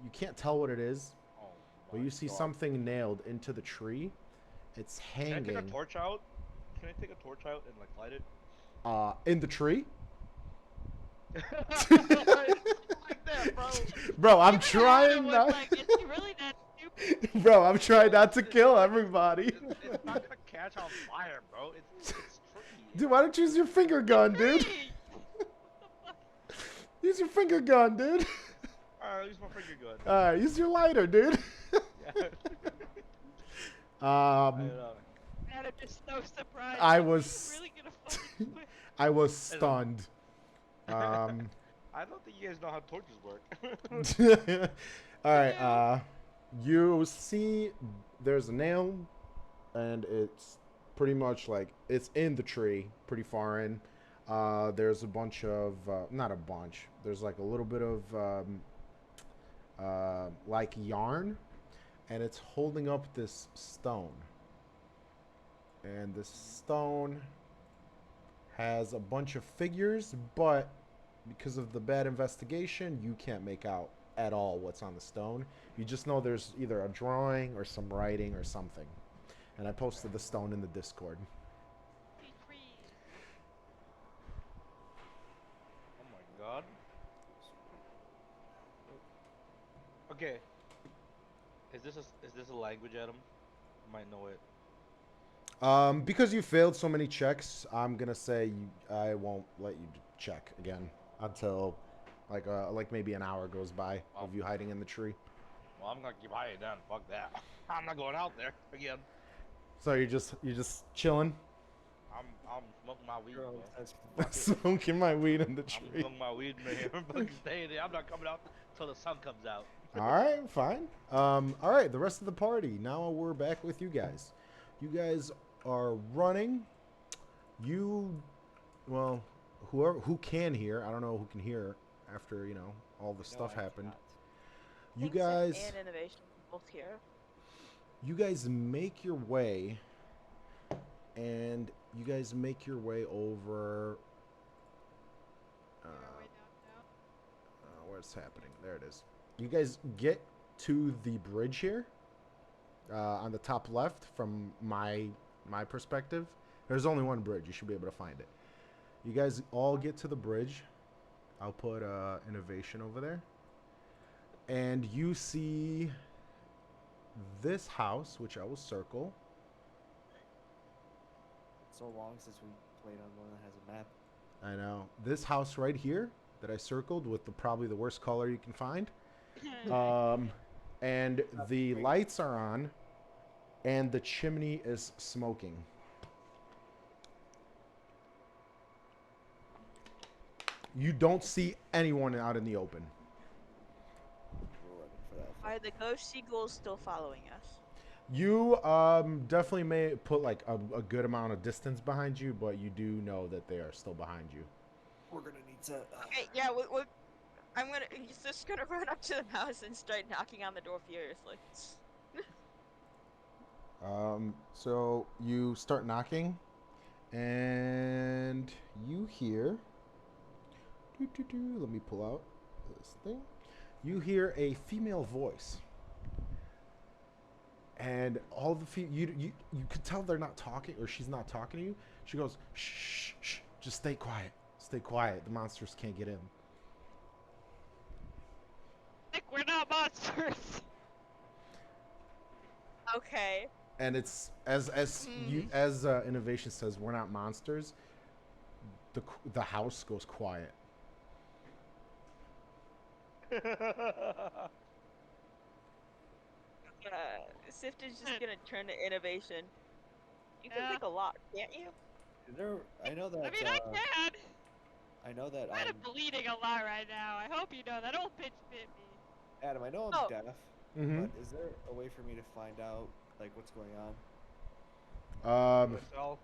You can't tell what it is, Oh but my you see God. something nailed into the tree. It's Can I take a hanging torch out? Can I take a torch out and like light it? in the tree. Like that, bro. Bro, I'm Even Adam trying was not. like, is he really that stupid? Bro, I'm trying not to kill everybody. It's not gonna catch on fire, bro. It's tree. Dude, why don't you use your finger gun, dude? Hey! What the fuck? Use your finger gun, dude. Alright, use my finger gun. Alright, use your lighter, dude. Yeah. um, Adam just so surprised. I like, was- "Are you really gonna fucking do it?" I was stunned. I don't think you guys know how torches work. Alright, you see there's a nail, and it's pretty much like, it's in the tree, pretty far in. There's a bunch of, not a bunch, there's like a little bit of, like yarn, and it's holding up this stone. And this stone has a bunch of figures, but because of the bad investigation, you can't make out at all what's on the stone. You just know there's either a drawing or some writing or something. And I posted the stone in the Discord. Be free. Oh my God. Okay. Is this a language, Adam? I might know it. Because you failed so many checks, I'm gonna say I won't let you check again until like maybe an hour goes by of you hiding in the tree. Well, I'm gonna keep hiding then. Fuck that. I'm not going out there again. So you're just chilling, I'm smoking my weed, Jerome man. says, smoking my weed in the I'm tree. smoking my weed, man. I'm fucking staying there. I'm not coming out till the sun comes out. All right, fine. All right, the rest of the party. Now we're back with you guys. You guys are running. Well, who can hear? I don't know who can hear after all the stuff I happened. cannot. You Kingston guys, and innovation both here. you guys make your way, and you guys make your way over. Make our way downtown. What's happening? There it is. You guys get to the bridge here, on the top left from my perspective. There's only one bridge. You should be able to find it. You guys all get to the bridge. I'll put innovation over there. And you see this house, which I will circle. So long since we played on one that has a map. I know. This house right here that I circled with probably the worst color you can find. And the lights are on, and the chimney is smoking. You don't see anyone out in the open. We're looking for that. Are the ghost seagulls still following us? You definitely may put like a good amount of distance behind you, but you do know that they are still behind you. We're gonna need to. Okay, yeah, he's just gonna run up to the house and start knocking on the door furiously. So you start knocking, and you hear. Let me pull out this thing. You hear a female voice, and all the you could tell they're not talking, or she's not talking to you. She goes, "Shh, shh, just stay quiet. Stay quiet. The monsters can't get in." Nick, we're not monsters. Okay. And it's as innovation says, we're not monsters. The house goes quiet. Sift is just gonna turn to innovation. You can Yeah. pick a lock, can't you? I know that. I mean, I can. I know that. I'm kind of bleeding a lot right now. I hope you know that old bitch bit me. Adam, I know I'm Oh. deaf, Mm-hmm. but is there a way for me to find out like what's going on? Well,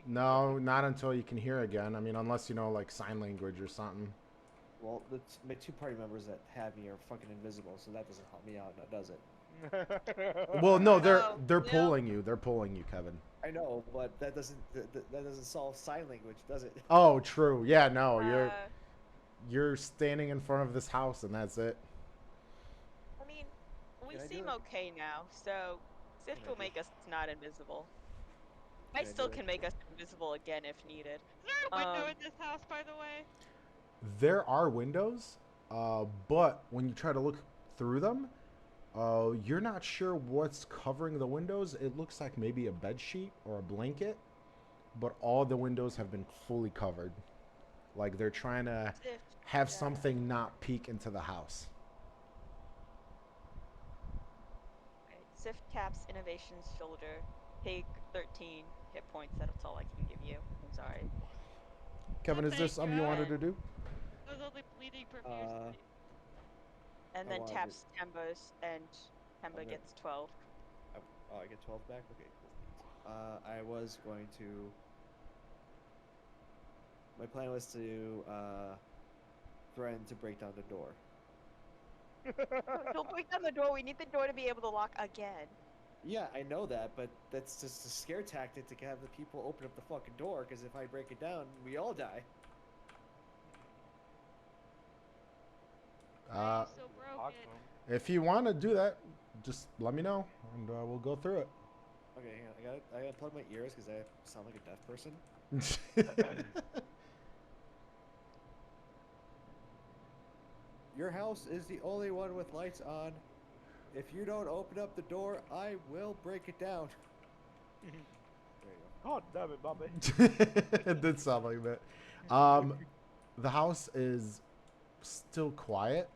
No, not until you can hear again. I mean, unless you know like sign language or something. Well, my 2 party members that have me are fucking invisible, so that doesn't help me out, now does it? Well, no, they're Oh, they're yeah. pulling you. They're pulling you, Kevin. I know, but that doesn't solve sign language, does it? Oh, true. Yeah, no, Uh, you're standing in front of this house, and that's it. I mean, we Can I do seem it? okay now, so Sift Can I will do- make us not invisible. I Can I still do it? can make us invisible again if needed. Is there a window Um, in this house, by the way? There are windows, but when you try to look through them, you're not sure what's covering the windows. It looks like maybe a bed sheet or a blanket, but all the windows have been fully covered. Like they're trying to Sift, have yeah. something not peek into the house. Right. Sift taps Innovation's shoulder. Take 13 hit points. That's all I can give you. I'm sorry. Kevin, is there Thank something you wanted to God. do? I was only bleeding Uh, profusely. And I then wanted taps Tembo's, and Tembo gonna- gets 12. Oh, I get 12 back? Okay, cool. I was going to... My plan was to, threaten to break down the door. Don't break down the door. We need the door to be able to lock again. Yeah, I know that, but that's just a scare tactic to have the people open up the fucking door, because if I break it down, we all die. Why are Uh, you so Talk broken? to him. if you want to do that, just let me know, and we'll go through it. Okay, hang on, I gotta plug my ears, because I sound like a deaf person. Your house is the only one with lights on. If you don't open up the door, I will break it down. There you God damn it, Bobby. It did sound like that. The house is still quiet.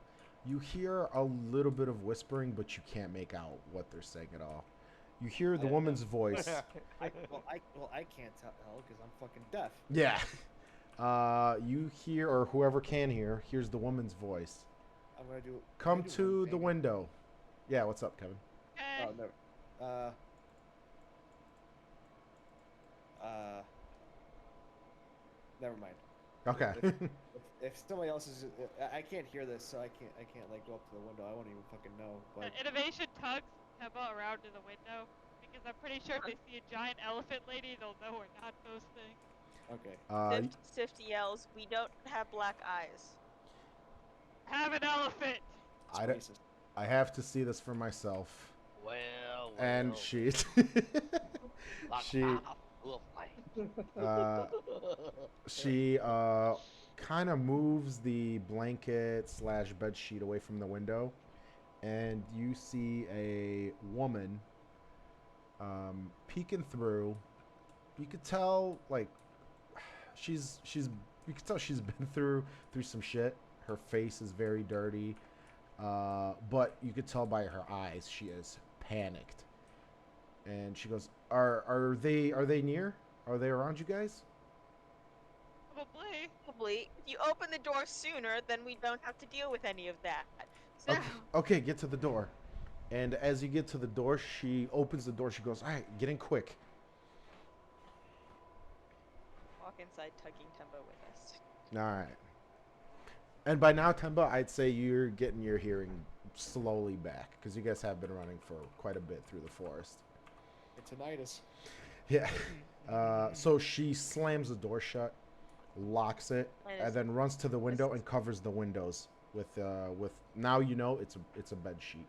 You hear a little bit of whispering, but you can't make out what they're saying at all. You hear the woman's voice. go. I can't tell because I'm fucking deaf. Yeah. You hear, or whoever can hear, hears the woman's voice. I'm gonna do. Come I'm gonna do to one the thing. window. Yeah, what's up, Kevin? Okay. Oh no. Never mind. Okay. If somebody else is, I can't hear this, so I can't like go up to the window. I won't even fucking know. But Innovation tugs Tembo around to the window because I'm pretty sure if they see a giant elephant lady, they'll know we're not those things. okay. Sift yells, "We don't have black eyes." Have an elephant! It's I don't- racist. I have to see this for myself. Well, And she, she, she kind of moves the blanket slash bed sheet away from the window, and you see a woman peeking through. You could tell, like, she's you could tell she's been through some shit. Her face is very dirty, but you could tell by her eyes she is panicked. And she goes, "Are they near? Are they around you guys?" Probably. Probably. If you open the door sooner, then we don't have to deal with any of that. So, Okay, get to the door. And as you get to the door, she opens the door. She goes, "All right, get in quick." walk inside, tugging Tembo with us. All right. And by now, Temba, I'd say you're getting your hearing slowly back because you guys have been running for quite a bit through the forest. It's tinnitus. Yeah. So she slams the door shut, locks it, and then runs to the window and covers the windows with now you know it's a bed sheet.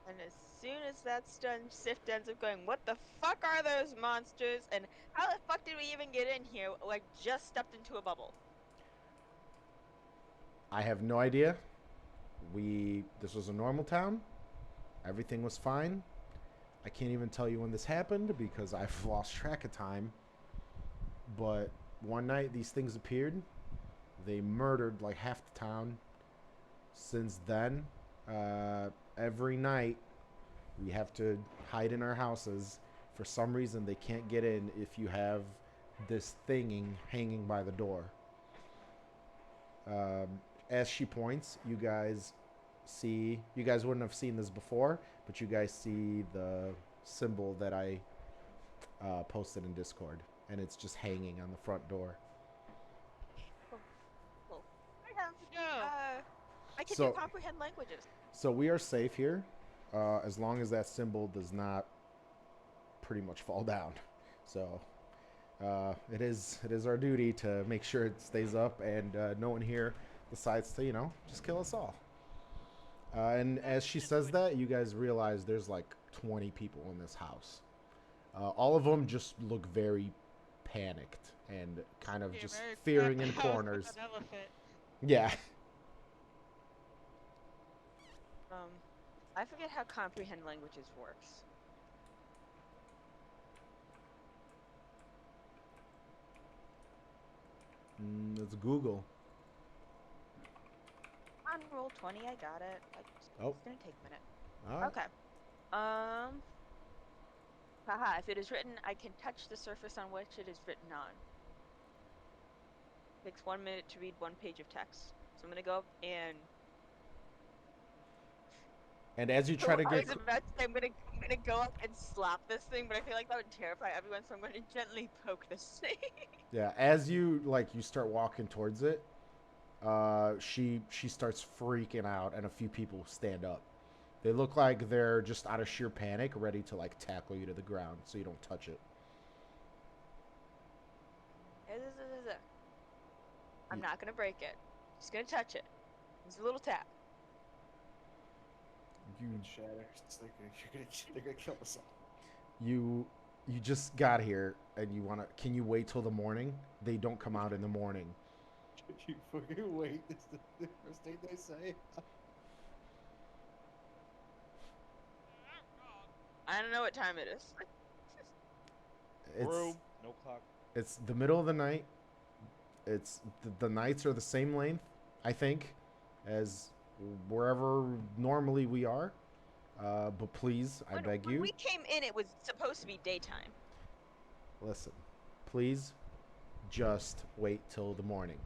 And as soon as that's done, Sift ends up going, "What the fuck are those monsters? And how the fuck did we even get in here? Like, just stepped into a bubble." I have no idea. This was a normal town. Everything was fine. I can't even tell you when this happened because I've lost track of time. But one night these things appeared. They murdered like half the town. Since then, every night we have to hide in our houses. For some reason, they can't get in if you have this thing hanging by the door. As she points, you guys wouldn't have seen this before, but you guys see the symbol that I posted in Discord, and it's just hanging on the front door. Cool. I can So- do comprehend languages. So we are safe here, as long as that symbol does not pretty much fall down. So it is our duty to make sure it stays up, and no one here decides to just kill us all. And as she says that, you guys realize there's like 20 people in this house. All of them just look very panicked and kind of Yeah, just very fearing in cramped house with corners. an elephant. Yeah. I forget how comprehend languages works. Let's Google. On roll 20, I got it. Oh. It's gonna take a minute. All right. Okay. Haha, if it is written, I can touch the surface on which it is written on. Takes 1 minute to read 1 page of text. So I'm gonna go up and... And as you try to I get was about to say I'm gonna go up and slap this thing, but I feel like that would terrify everyone, so I'm gonna gently poke this thing. Yeah, as you start walking towards it, she starts freaking out, and a few people stand up. They look like they're just out of sheer panic, ready to like tackle you to the ground, so you don't touch it. I'm not gonna break it. Just gonna touch it. Just a little tap. You Shatter. It's like they're gonna kill us all. you just got here, and you wanna? Can you wait till the morning? They don't come out in the morning. You fucking wait. This is the first thing they say. I don't know what time it is. It's Room, no clock. it's the middle of the night. It's the nights are the same length, I think, as wherever normally we are. But please, I beg When you, we came in, it was supposed to be daytime. listen. Please, just wait till the morning.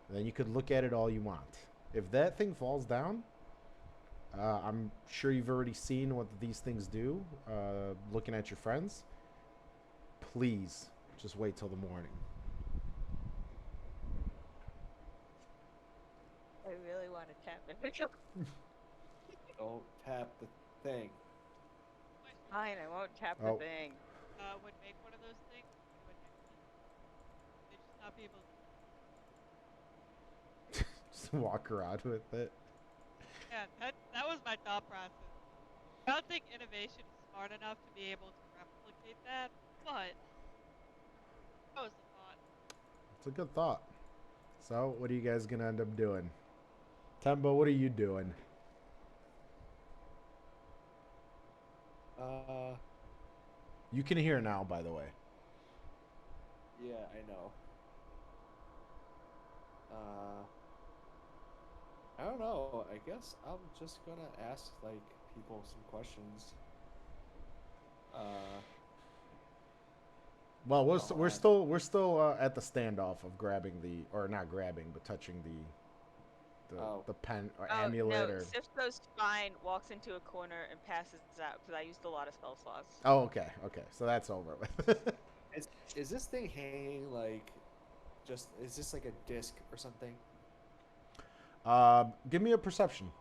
And then you could look at it all you want. If that thing falls down, I'm sure you've already seen what these things do. Looking at your friends, please just wait till the morning. I really want to tap it. Don't tap the thing. Fine, I won't tap Oh. the thing. Would make one of those things. Would they just not be able to... Just walk around with it. Yeah, that was my thought process. I don't think innovation is smart enough to be able to replicate that, but that was the thought. It's a good thought. So, what are you guys gonna end up doing? Tembo, what are you doing? You can hear now, by the way. Yeah, I know. I don't know. I guess I'm just gonna ask like people some questions. Well, we're, Oh, we're I- still at the standoff of grabbing or not grabbing, but touching the pen or amulet no, or. Sif goes fine, walks into a corner, and passes out because I used a lot of spell slots. Oh, okay, so that's over with. Is this thing hanging like is this like a disc or something? Give me a perception.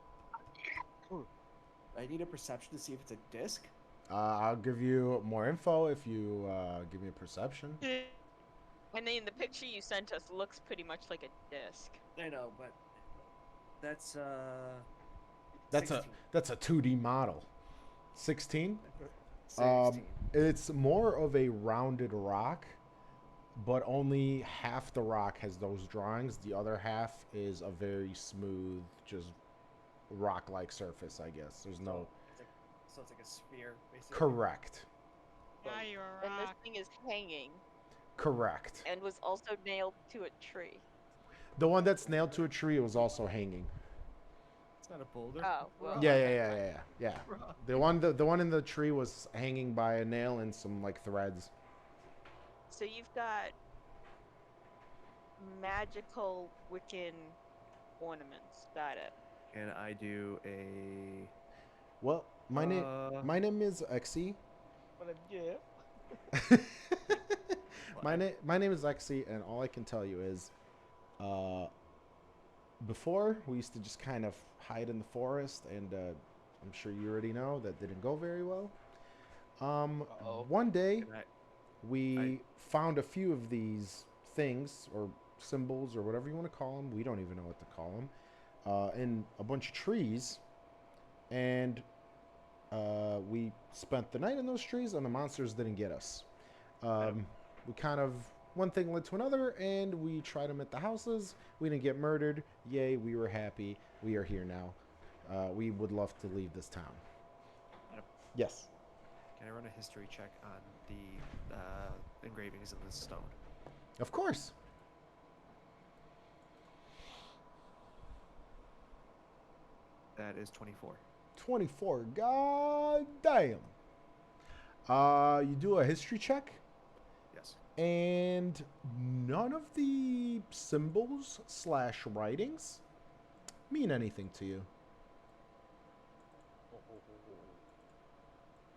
I need a perception to see if it's a disc. I'll give you more info if you give me a perception. And then the picture you sent us looks pretty much like a disc. I know, but that's That's 16. a 2D model. 16. 16. It's more of a rounded rock, but only half the rock has those drawings. The other half is a very smooth, just rock-like surface, I guess. There's no... So it's like a sphere, basically. Correct. Now you're a And this rock. thing is hanging Correct. and was also nailed to a tree. The one that's nailed to a tree was also hanging. It's not a boulder. Oh, well. Yeah. The one in the tree was hanging by a nail and some like threads. So you've got magical Wiccan ornaments. Got it. Can I do a? Well, my name is Exy. But yeah. My name is Exy, and all I can tell you is, before we used to just kind of hide in the forest, and I'm sure you already know that didn't go very well. Uh-oh. One day Can I? we found a few of these things or symbols or whatever you want to call them. We don't even know what to call them. In a bunch of trees, and we spent the night in those trees, and the monsters didn't get us. We kind of one thing led to another, and we tried them at the houses. We didn't get murdered. Yay! We were happy. We are here now. We would love to leave this town. Adam, Yes. can I run a history check on the engravings in the stone? Of course. That is 24. 24. God damn. You do a history check, Yes. and none of the symbols slash writings mean anything to you.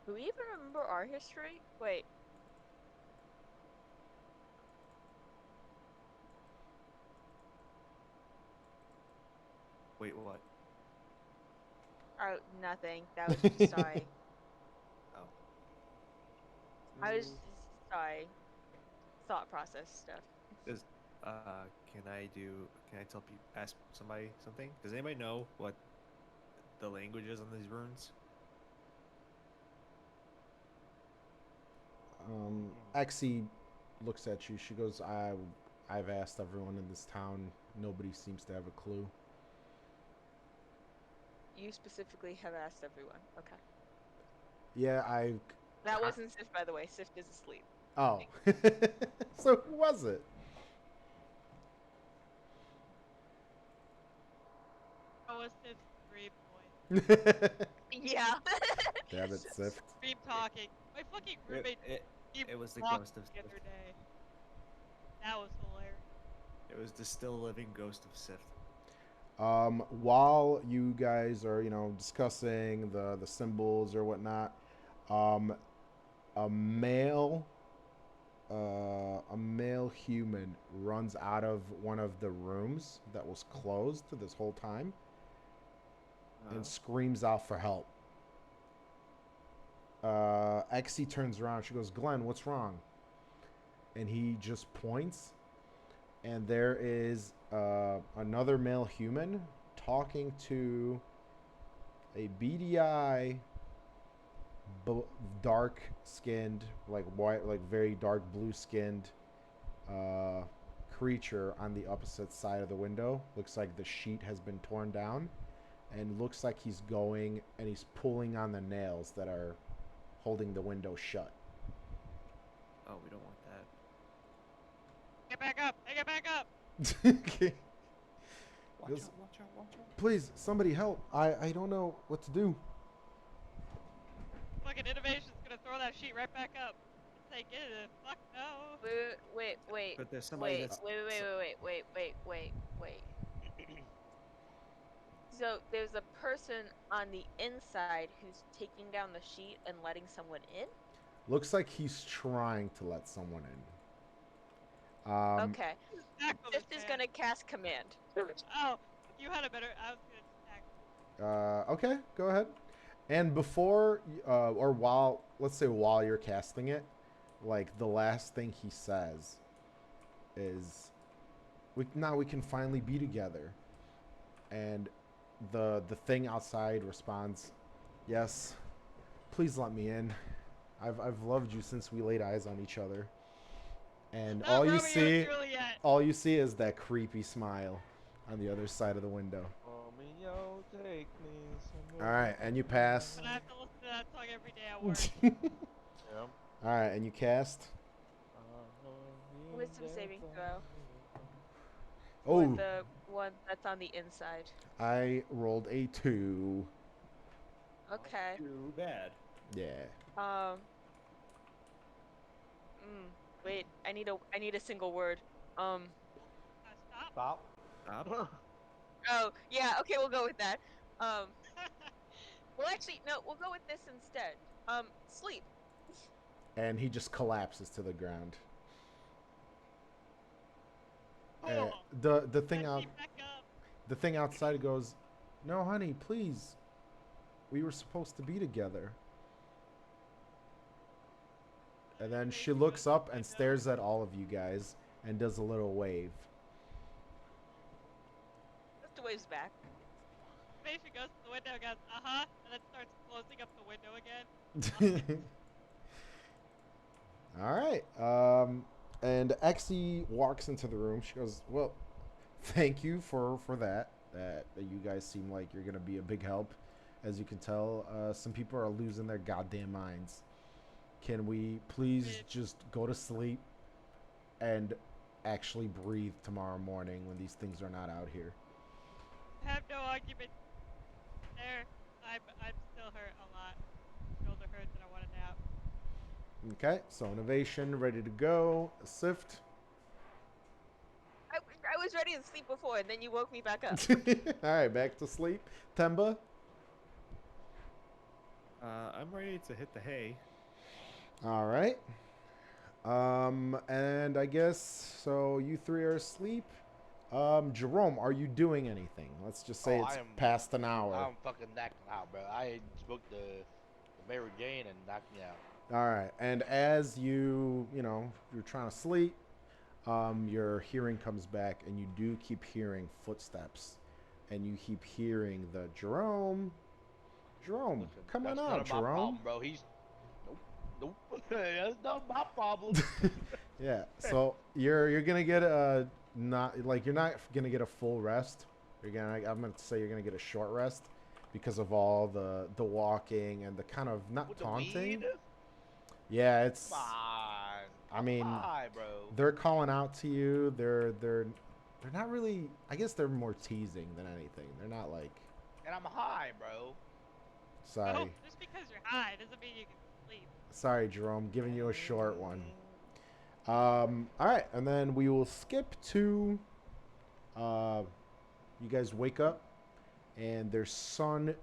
Do we even remember our history? Wait. Wait, what? Oh, nothing. That was just sorry. Oh. I was just sorry. Thought process stuff. Does can I tell people, ask somebody something? Does anybody know what the language is on these runes? Exie looks at you. She goes, I've asked everyone in this town. Nobody seems to have a clue. You specifically have asked everyone. Okay. Yeah, That wasn't Sif, by the way. Sif is asleep. Oh. So who was it? Oh, it's this dream boy. Yeah. Damn it, Sif. Dream talking. My fucking roommate. It was the walked ghost of the Sif. other day. That was hilarious. It was the still living ghost of Sif. While you guys are, discussing the symbols or whatnot, a male human runs out of one of the rooms that was closed this whole time and screams out for help. Exie turns around. She goes, Glenn, what's wrong? And he just points, and there is another male human talking to a beady eye, dark skinned, like white, like very dark blue skinned creature on the opposite side of the window. Looks like the sheet has been torn down, and looks like he's going and he's pulling on the nails that are holding the window shut. Oh, we don't want that. Get back up! Hey, get back up! Okay. Watch This- out, watch out, watch out. Please, somebody help. I don't know what to do. Fucking innovation's gonna throw that sheet right back up. Say, get it. Fuck no. Wait. But there's somebody that's Wait. So there's a person on the inside who's taking down the sheet and letting someone in? Looks like he's trying to let someone in. Okay. Tackle Sif this is man. gonna cast command. Oh, you had a better. I was gonna tackle. Okay, go ahead. And before, or while, let's say while you're casting it, like the last thing he says is, now we can finally be together. And the thing outside responds, yes, please let me in. I've loved you since we laid eyes on each other. And Not all you Romeo see, and Juliet. all you see is that creepy smile on the other side of the window. Romeo, take me All somewhere. right, and you pass. But I have to listen to that song every day at work. Yeah. All right, and you cast. Wisdom saving throw. Oh, For the one that's on the inside. I rolled a 2. Okay. too bad. Yeah. Wait, I need a single word. Stop. Stop. Stop. Oh, yeah, okay, we'll go with that. Well actually, no, we'll go with this instead. Sleep. And he just collapses to the ground. Oh, The thing I out keep back up. the thing outside goes, "No, honey, please. We were supposed to be together." And then she Basically looks goes to up the and window. stares at all of you guys and does a little wave. Just waves back. Basically goes to the window and goes, uh-huh, and then starts closing up the window again. All right. And Exie walks into the room. She goes, "Well, thank you for that. That you guys seem like you're gonna be a big help. As you can tell, some people are losing their goddamn minds. Can we please just go to sleep and actually breathe tomorrow morning when these things are not out here?" I have no argument there. I'm still hurt a lot. Shoulder hurts and I want a nap. Okay, so innovation ready to go. Sift. I was ready to sleep before, and then you woke me back up. All right, back to sleep. Temba. I'm ready to hit the hay. All right. And I guess so. You three are asleep. Jerome, are you doing anything? Let's just say Oh, it's I am- past an hour. I'm fucking knocking out, bro. I smoked the Mary Jane and knocked me out. All right. And as you're trying to sleep, your hearing comes back, and you do keep hearing footsteps, and you keep hearing the Jerome, Listen, come on that's none out, of my problem, Jerome. bro. He's nope. That's not my problem. Yeah. So you're gonna get a you're not gonna get a full rest. I'm gonna say you're gonna get a short rest because of all the walking and the kind of not With the taunting. weed? Yeah, it's. Come on. I mean, Hi, bro. they're calling out to you. They're not really. I guess they're more teasing than anything. They're not like. And I'm high, bro. Sorry, Oh, just because you're high doesn't mean you can sleep. sorry, Jerome. Giving you a short one. All right, and then we will skip to. You guys wake up, and there's sun,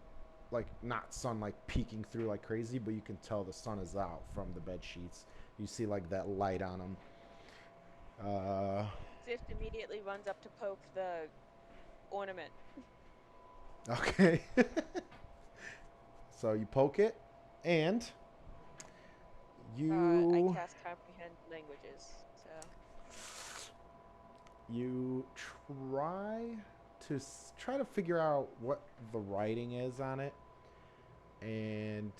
not sun like peeking through like crazy, but you can tell the sun is out from the bed sheets. You see like that light on them. Zift immediately runs up to poke the ornament. Okay. So you poke it, and you I cast comprehend languages. So you try to figure out what the writing is on it, and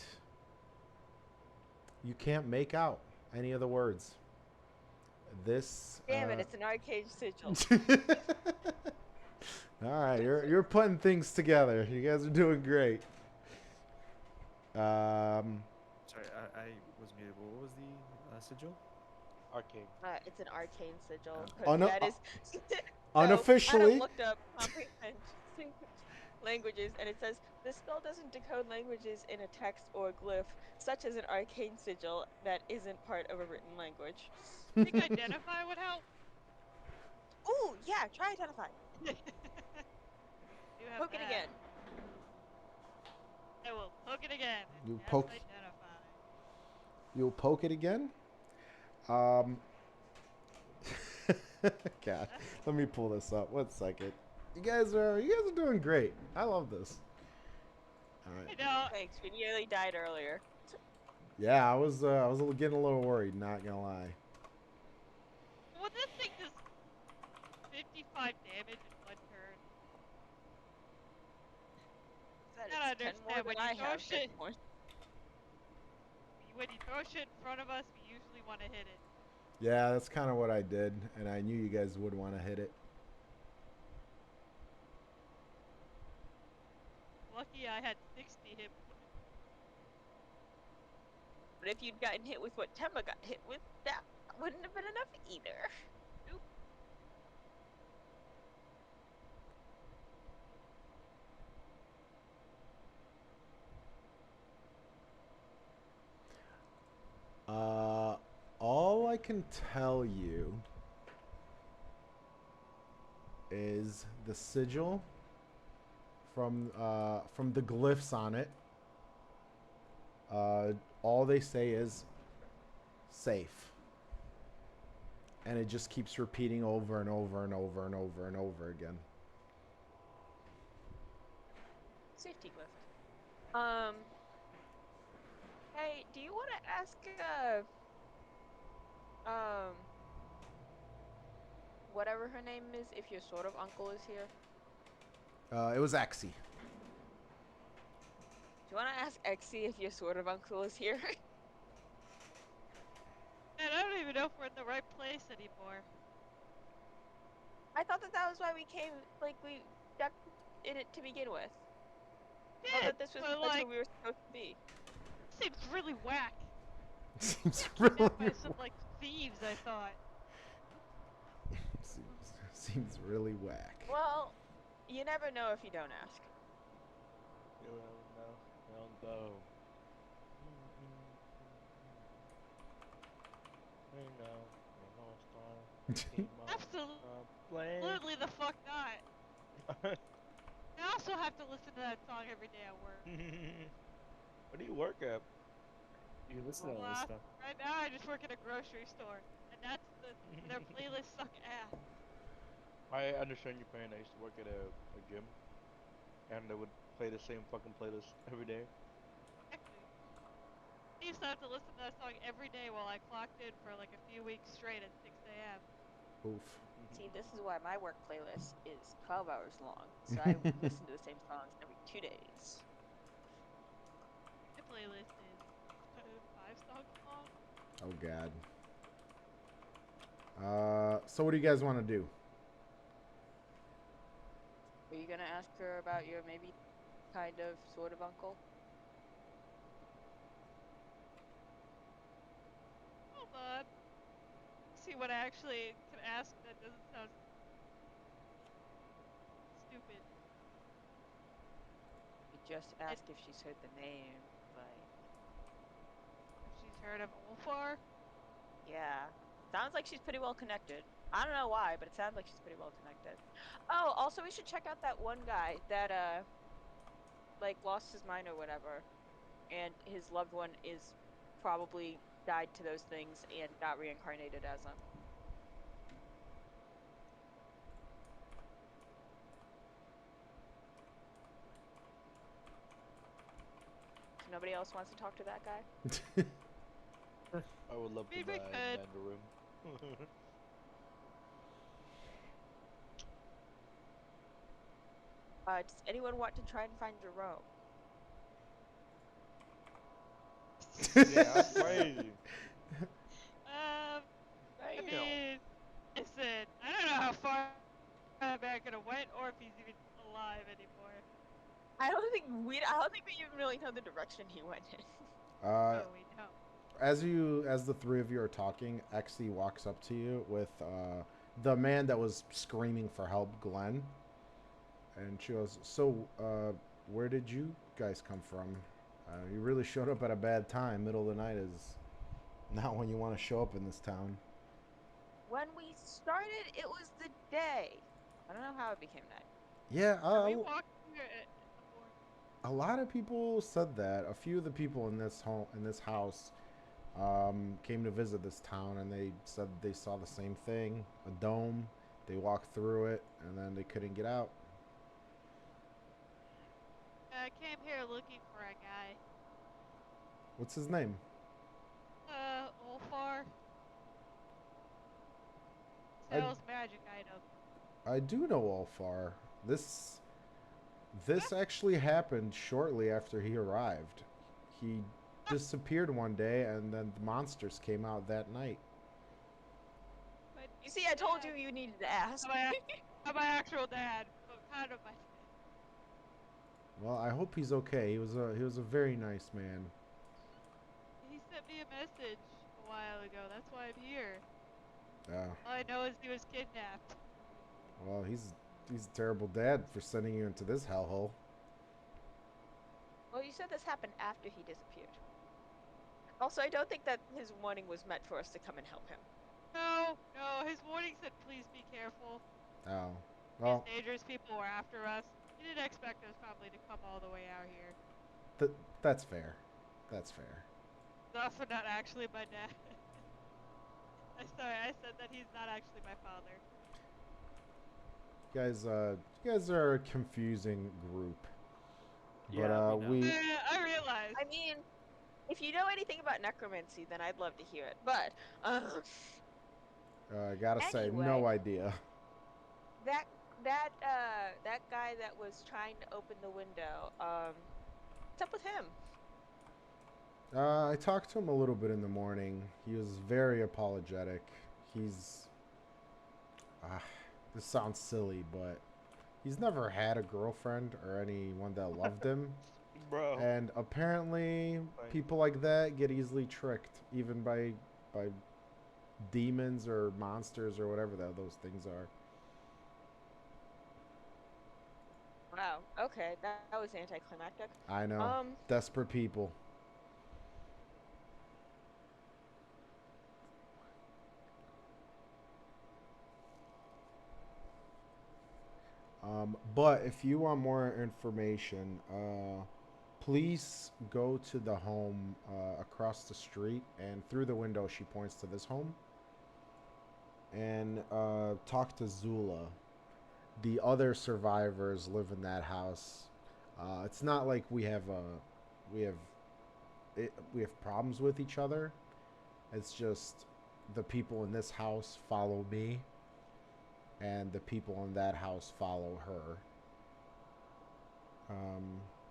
you can't make out any of the words. This. damn it, it's an arcane sigil. All right, you're putting things together. You guys are doing great. Sorry, I was muted. What was the sigil? Arcane. It's an arcane sigil. 'Cause Oh, no, that is unofficially. Adam looked up comprehend languages, and it says the spell doesn't decode languages in a text or glyph, such as an arcane sigil that isn't part of a written language. I think identify would help. Ooh, yeah, try identify. You have Poke it that. again. I will poke it again. You Yes, poke- identify. You'll poke it again. God, let me pull this up. 1 second. You guys are doing great. I love this. All I right. know. Thanks, we nearly died earlier. Yeah, I was getting a little worried. Not gonna lie. Well, this thing does 55 damage in 1 turn. That I is 10 more understand when than I you throw have. shit. More. When you throw shit in front of us, we usually want to hit it. Yeah, that's kind of what I did, and I knew you guys would want to hit it. Lucky I had 60 hit points. But if you'd gotten hit with what Temba got hit with, that wouldn't have been enough either. Nope. All I can tell you is the sigil from the glyphs on it. All they say is safe, and it just keeps repeating over and over and over and over and over again. safety lift. Hey, do you want to ask um whatever her name is if your sort of uncle is here? It was Axie. Do you want to ask Exie if your sort of uncle is here? Man, I don't even know if we're in the right place anymore. I thought that was why we came. Like we got in it to begin with. I thought Yeah, that this was but that's like, where we were supposed to be. seems really whack. Seems Met really by some like thieves, I thought. seems really whack. Well, you never know if you don't ask. You don't go. Absolutely the fuck not. I also have to listen to that song every day at work. Where do you work at? You listen to all this stuff. Right now, I just work at a grocery store, and their playlists suck ass. I understand your pain. I used to work at a gym, and they would play the same fucking playlist every day. Exactly. I used to have to listen to that song every day while I clocked in for like a few weeks straight at 6 a.m. Oof. See, this is why my work playlist is 12 hours long, so I listen to the same songs every 2 days. My playlist is 5 songs long. Oh god. So what do you guys want to do? Are you gonna ask her about your maybe kind of sort of uncle? Hold on. See what I actually can ask that doesn't sound stupid. You just ask if she's heard the name, like... If she's heard of Ulfar? Yeah. Sounds like she's pretty well connected. I don't know why, but it sounds like she's pretty well connected. Oh, also we should check out that one guy that, like, lost his mind or whatever. And his loved one is probably died to those things and got reincarnated as them. So nobody else wants to talk to that guy? I would love to Maybe we die could. in the room. Does anyone want to try and find Jerome? Yeah, I'm crazy. I mean, listen, I don't know how far back it went or if he's even alive anymore. I don't think we even really know the direction he went in. No, we don't. As the three of you are talking, Exie walks up to you with the man that was screaming for help, Glenn. And she goes, "So, where did you guys come from? You really showed up at a bad time. Middle of the night is not when you want to show up in this town." When we started, it was the day. I don't know how it became night. Yeah, We walked here in the morning. a lot of people said that. A few of the people in this house, came to visit this town, and they said they saw the same thing, a dome. They walked through it, and then they couldn't get out. I came here looking for a guy. What's his name? Ulfar. Sells magic items. I do know Ulfar. This actually happened shortly after he arrived. He disappeared one day, and then the monsters came out that night. But You see, I told you you needed to ask. not my actual dad, but kind of my dad. Well, I hope he's okay. He was a very nice man. He sent me a message a while ago. That's why I'm here. Yeah. All I know is he was kidnapped. Well, he's a terrible dad for sending you into this hellhole. Well, you said this happened after he disappeared. Also, I don't think that his warning was meant for us to come and help him. No, his warning said please be careful. Oh. Well, These dangerous people were after us. He didn't expect us probably to come all the way out here. that's fair. That's fair. He's also not actually my dad. I'm sorry, I said that he's not actually my father. You guys are a confusing group. But Yeah, we know. we Yeah, I realized. I mean, if you know anything about necromancy, then I'd love to hear it. But gotta say, anyway, no idea. that that guy that was trying to open the window, what's up with him? I talked to him a little bit in the morning. He was very apologetic. He's this sounds silly, but he's never had a girlfriend or anyone that loved him. Bro. And apparently, Right. people like that get easily tricked, even by demons or monsters or whatever those things are. Wow. Okay, that was anticlimactic. I know, desperate people. But if you want more information, please go to the home across the street, and through the window, she points to this home, and talk to Zula. The other survivors live in that house. It's not like we have we have we have problems with each other. It's just the people in this house follow me, and the people in that house follow her.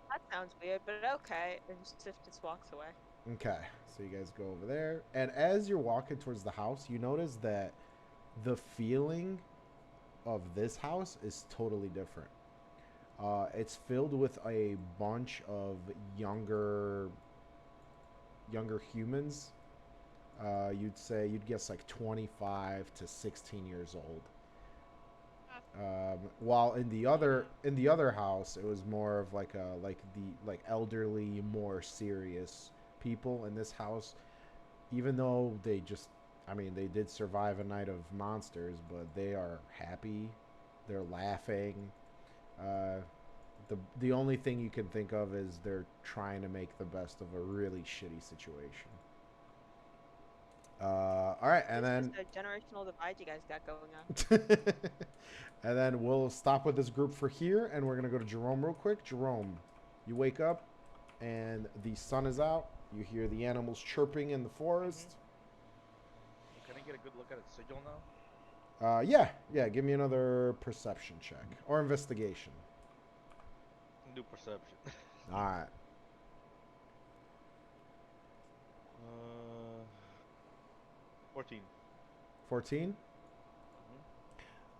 That sounds weird, but okay. And Sif just walks away. Okay, so you guys go over there, and as you're walking towards the house, you notice that the feeling of this house is totally different. It's filled with a bunch of younger humans. You'd guess like 25 to 16 years old. While in the other house, it was more of like elderly, more serious people. In this house, even though they did survive a night of monsters, but they are happy, they're laughing. The only thing you can think of is they're trying to make the best of a really shitty situation. All right, and This then is the generational divide you guys got going on. and then we'll stop with this group for here, and we're gonna go to Jerome real quick. Jerome, you wake up, and the sun is out. You hear the animals chirping in the forest. Can I get a good look at its sigil now? Yeah. Give me another perception check or investigation. Do perception. All right. 14. 14.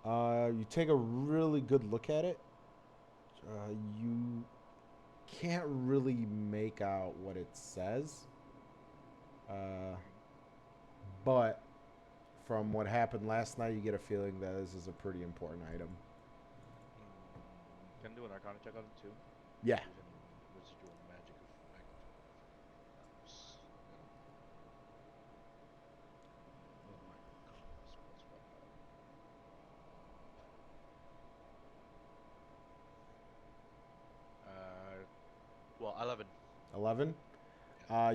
You take a really good look at it. You can't really make out what it says. But from what happened last night, you get a feeling that this is a pretty important item. Can I do an Arcana check on it too? Yeah. Residual magic effect. Well, 11. 11.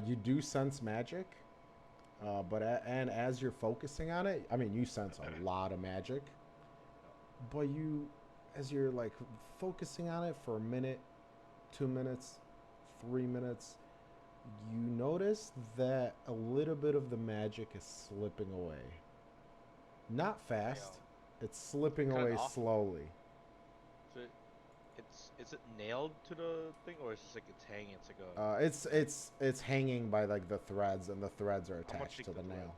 You do sense magic. And as you're focusing on it, I mean, you sense a lot of magic. But as you're like focusing on it for a minute, 2 minutes, 3 minutes, you notice that a little bit of the magic is slipping away. Not fast. It's slipping Kinda away off. slowly. So is it nailed to the thing, or is it like it's hanging? It's like a. It's hanging by like the threads, and the threads are I'm gonna attached take to the the thread. nail.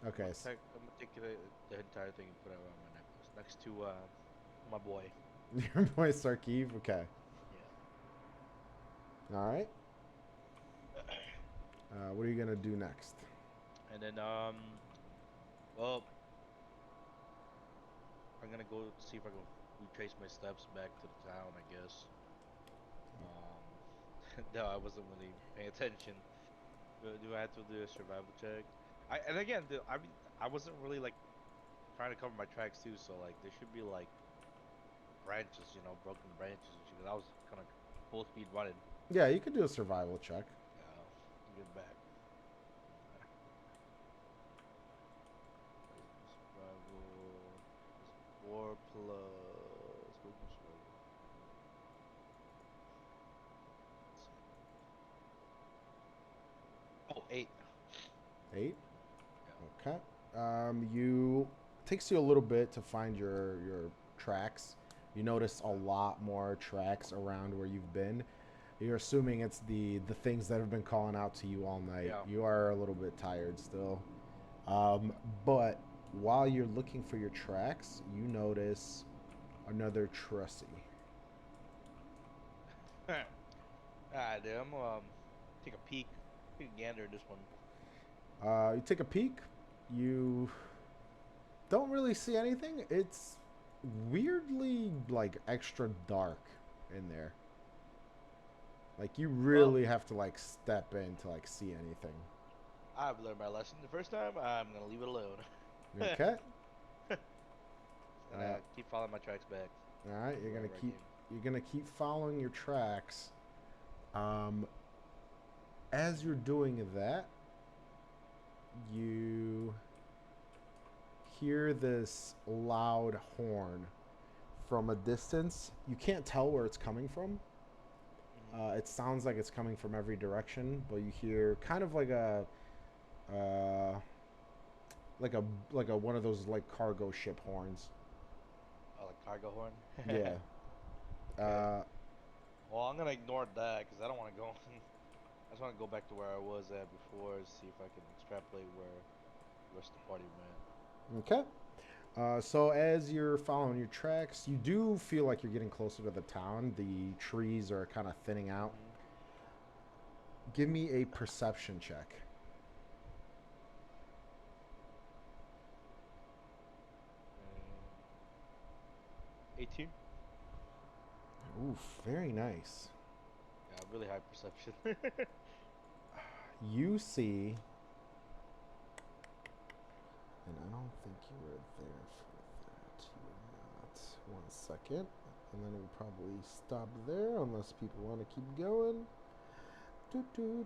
Okay. I'm gonna take the entire thing and put it around my necklace next to my boy. Your boy Sarkeev. Okay. Yeah. All right. What are you gonna do next? And then well, I'm gonna go see if I can retrace my steps back to the town. I guess. No, I wasn't really paying attention. Do I have to do a survival check? And again, I wasn't really like trying to cover my tracks too. So like there should be like branches, broken branches and shit. 'Cause I was kind of full speed running. Yeah, you could do a survival check. Get back. Survival is 4 plus. 8. 8. Okay. You takes you a little bit to find your tracks. You notice a lot more tracks around where you've been. You're assuming it's the things that have been calling out to you all night. Yeah. You are a little bit tired still. But while you're looking for your tracks, you notice another Trussie. Alright, dude, I'm take a peek. Take a gander at this one. You take a peek. You don't really see anything. It's weirdly like extra dark in there. Like you really have to like step in to like see anything. I've learned my lesson the first time. I'm gonna leave it alone. Okay. And keep following my tracks back. All right. Wherever I came. You're gonna keep following your tracks. As you're doing that, you hear this loud horn from a distance. You can't tell where it's coming from. It sounds like it's coming from every direction, but you hear kind of like a one of those like cargo ship horns. Oh, like cargo horn. Yeah. Okay. Well, I'm gonna ignore that because I don't want to go. I just want to go back to where I was at before, see if I can extrapolate where the rest of the party went. Okay. So as you're following your tracks, you do feel like you're getting closer to the town. The trees are kind of thinning out. Give me a perception check. 18. Oof, very nice. Yeah, really high perception. You see, and I don't think you were there for that. You're not. 1 second. And then we'll probably stop there unless people want to keep going. I gotta take care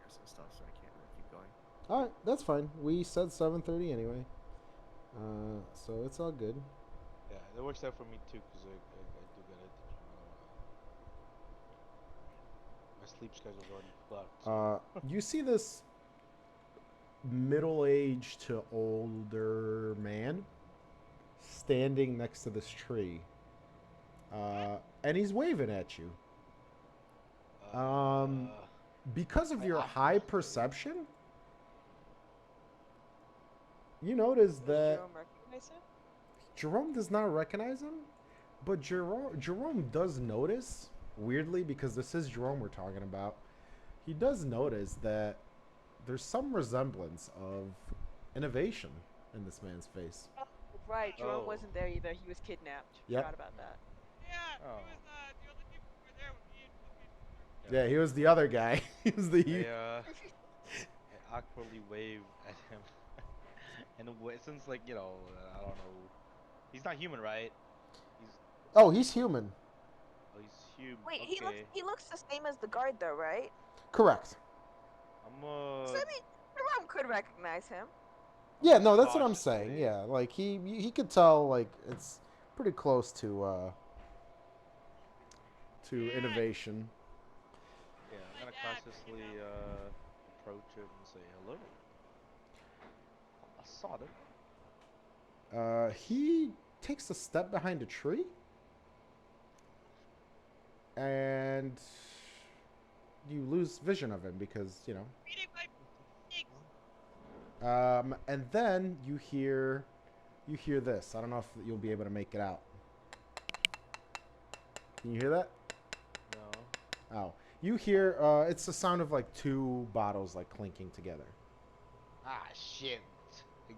of some stuff, so I can't really keep going. All right, that's fine. We said 7:30 anyway. So it's all good. Yeah, that works out for me too, because I do get it. My sleep schedule's already fucked. You see this middle-aged to older man standing next to this tree. And he's waving at you. Because of my your optics high is very- perception, you notice Does that Jerome recognize him? Jerome does not recognize him, but Jerome does notice, weirdly, because this is Jerome we're talking about, he does notice that there's some resemblance of innovation in this man's face. Oh, right. Jerome Oh. wasn't there either. He was kidnapped. Yep. Forgot about that. Yeah, Oh. he was the only people who were there with me and Yeah, he was the other guy. He was the I awkwardly wave at him. And since, like, I don't know. He's not human, right? Oh, he's human. He's human. Wait, Okay. he looks the same as the guard though, right? Correct. I'm So, I mean, Jerome could recognize him. Yeah, no, that's what I'm cautiously- saying. Yeah, like he could tell like it's pretty close to innovation. Yeah, I'm My gonna dad, cautiously approach it and say hello. I saw them. He takes a step behind a tree, and you lose vision of him because reading my pigs. And then you hear this. I don't know if you'll be able to make it out. Can you hear that? No. Oh, you hear it's the sound of like 2 bottles like clinking together. Ah, shit.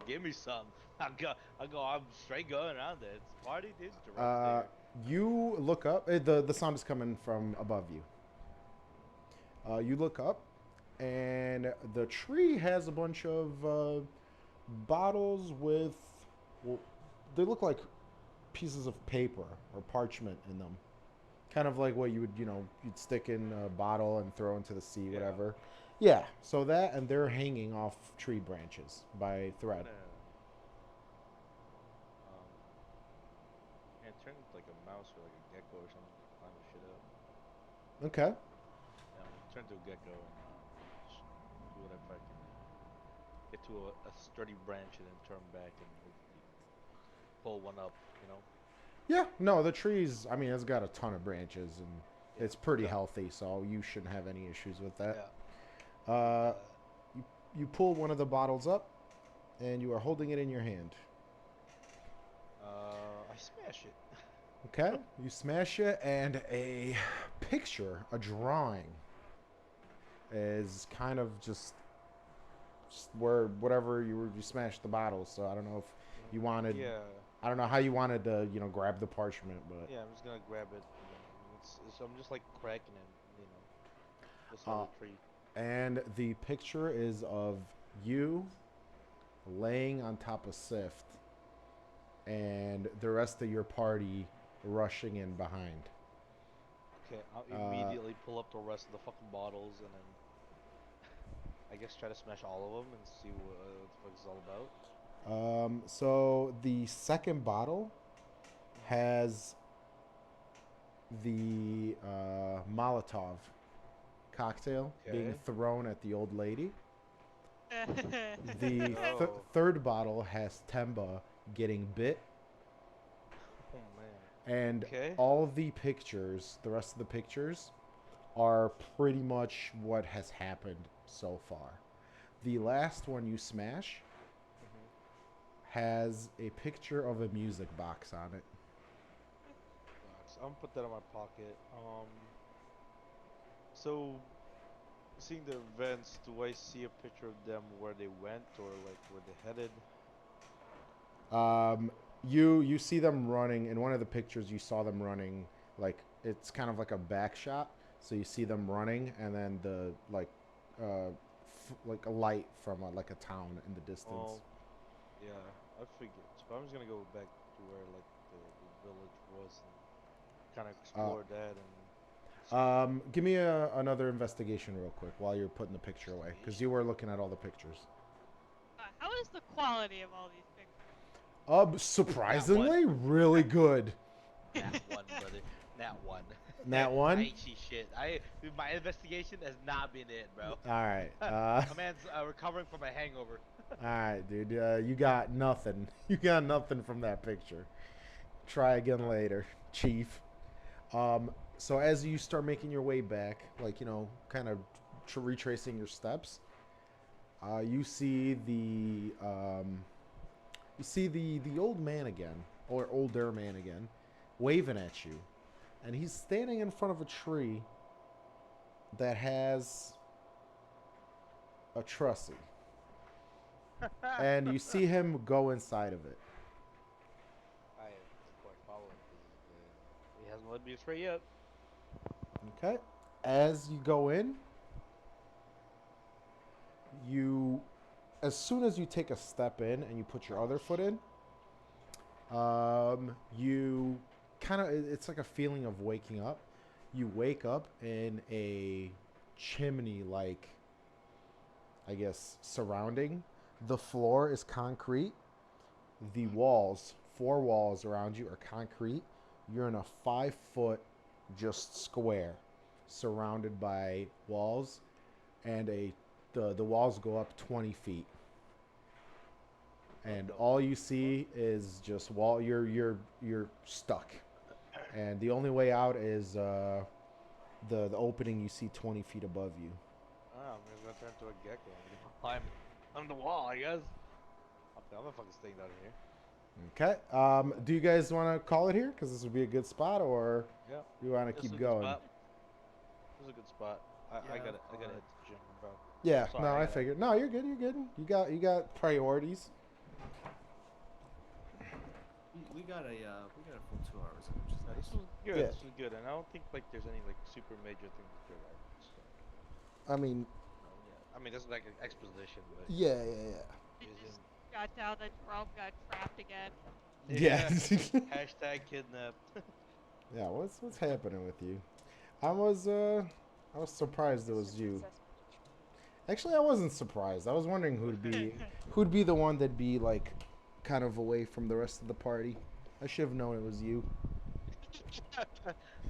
Give me some. I'm straight going around there. It's a party, dude. Jerome's there. You look up. The sound is coming from above you. You look up, and the tree has a bunch of bottles with. Well, they look like pieces of paper or parchment in them. Kind of like what you would, you'd stick in a bottle and throw into the sea, Yeah. whatever. Yeah. So that, and they're hanging off tree branches by thread. Yeah, turn into like a mouse or like a gecko or something. Climb the shit up. Okay. Yeah, I'm turn to a gecko and just do whatever I can get to a sturdy branch and then turn back and hopefully pull one up, you know? Yeah, no, the trees, I mean, it's got a ton of branches and Yeah, it's pretty okay. healthy, so you shouldn't have any issues with that. Yeah. You pull one of the bottles up and you are holding it in your hand. I smash it. Okay, you smash it, and a picture, a drawing, is kind of just where whatever you smashed the bottle. So I don't know if you wanted. Yeah. I don't know how you wanted to, grab the parchment, but Yeah, I'm just gonna grab it. I'm just like cracking it, you know, just on Uh, the tree. and the picture is of you laying on top of Sift, and the rest of your party rushing in behind. Okay, I'll immediately pull up the rest of the fucking bottles and then I guess try to smash all of them and see what the fuck it's all about. So the second bottle has the Molotov cocktail being Okay. thrown at the old lady. The Oh. third bottle has Temba getting bit, Oh man. and Okay. all the pictures, the rest of the pictures, are pretty much what has happened so far. The last one you smash has a picture of a music box on it. Box. I'm gonna put that in my pocket. So seeing the events, do I see a picture of them where they went or like where they headed? You see them running in one of the pictures. You saw them running, like it's kind of like a back shot. So you see them running, and then the like a light from like a town in the distance. Oh, yeah, I figured. So I'm just gonna go back to where like the village was and kind of explore that and see. Give me another investigation real quick while you're putting the picture away, because you were looking at all the pictures. How is the quality of all these pictures? Surprisingly, really good. Nat one, brother. Nat one. Nat I one. ain't see shit. My investigation has not been it, bro. All right. My man's recovering from a hangover. All right, dude. You got nothing. You got nothing from that picture. Try again later, Chief. So as you start making your way back, like kind of retracing your steps, you see the old man again, or older man again, waving at you, and he's standing in front of a tree that has a trussie, and you see him go inside of it. I of course follow him because he hasn't let me astray yet. Okay. As you go in, as soon as you take a step in and you put your other foot in, you kind of, it's like a feeling of waking up. You wake up in a chimney like, I guess, surrounding. The floor is concrete. The walls, 4 walls around you are concrete. You're in a 5-foot just square surrounded by walls, and the walls go up 20 feet. And all you see is just wall. You're stuck, and the only way out is the opening you see 20 feet above you. I'm just gonna turn into a gecko. I'm gonna climb on the wall, I guess. I'm not fucking staying down here. Okay. Do you guys want to call it here? Because this would be a good spot, or Yeah. do you want to This is keep a good going? spot. This is a good spot. I Yeah, gotta call hit it. the gym, bro. Yeah. Sorry, No, I I gotta- figured. No, you're good. You're good. You got priorities. We got a full 2 hours, which is No, nice. this was good. Yeah. This was good, and I don't think like there's any like super major things to figure out. So, I mean, yeah. I mean, this is like an exposition, but yeah. It just got down that Jerome got trapped again. Yeah. Hashtag kidnapped. Yeah. What's happening with you? I was surprised it was you. Actually, I wasn't surprised. I was wondering who'd be the one that'd be like kind of away from the rest of the party. I should have known it was you.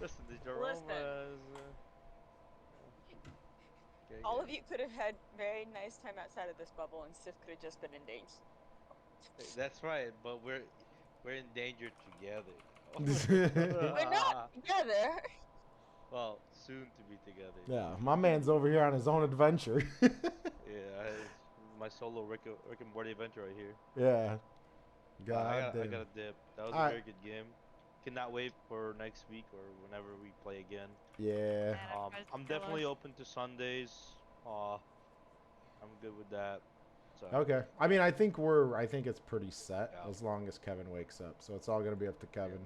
Listen, the Jerome Listen. was. All of you could have had very nice time outside of this bubble, and Sif could have just been in danger. That's right, but we're in danger together. We're not together. Well, soon to be together. Yeah, my man's over here on his own adventure. Yeah, it's my solo Rick and Morty adventure right here. Yeah. I God got damn. a dip. That was a Alright. very good game. Cannot wait for next week or whenever we play again. Yeah. Man, I'm definitely open to Sundays. I'm good with that. So Okay. I mean, I think it's pretty set Yeah. as long as Kevin wakes up. So it's all gonna be up to Kevin.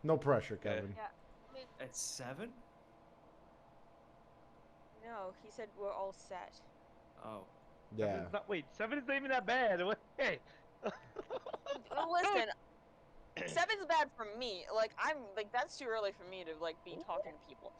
No pressure, Okay. Kevin. Yeah. I mean, At 7? no, he said we're all set. Oh. Yeah. Wait, 7 is not even that bad. Hey. Listen, 7's bad for me. Like, that's too early for me to, like, be talking to people.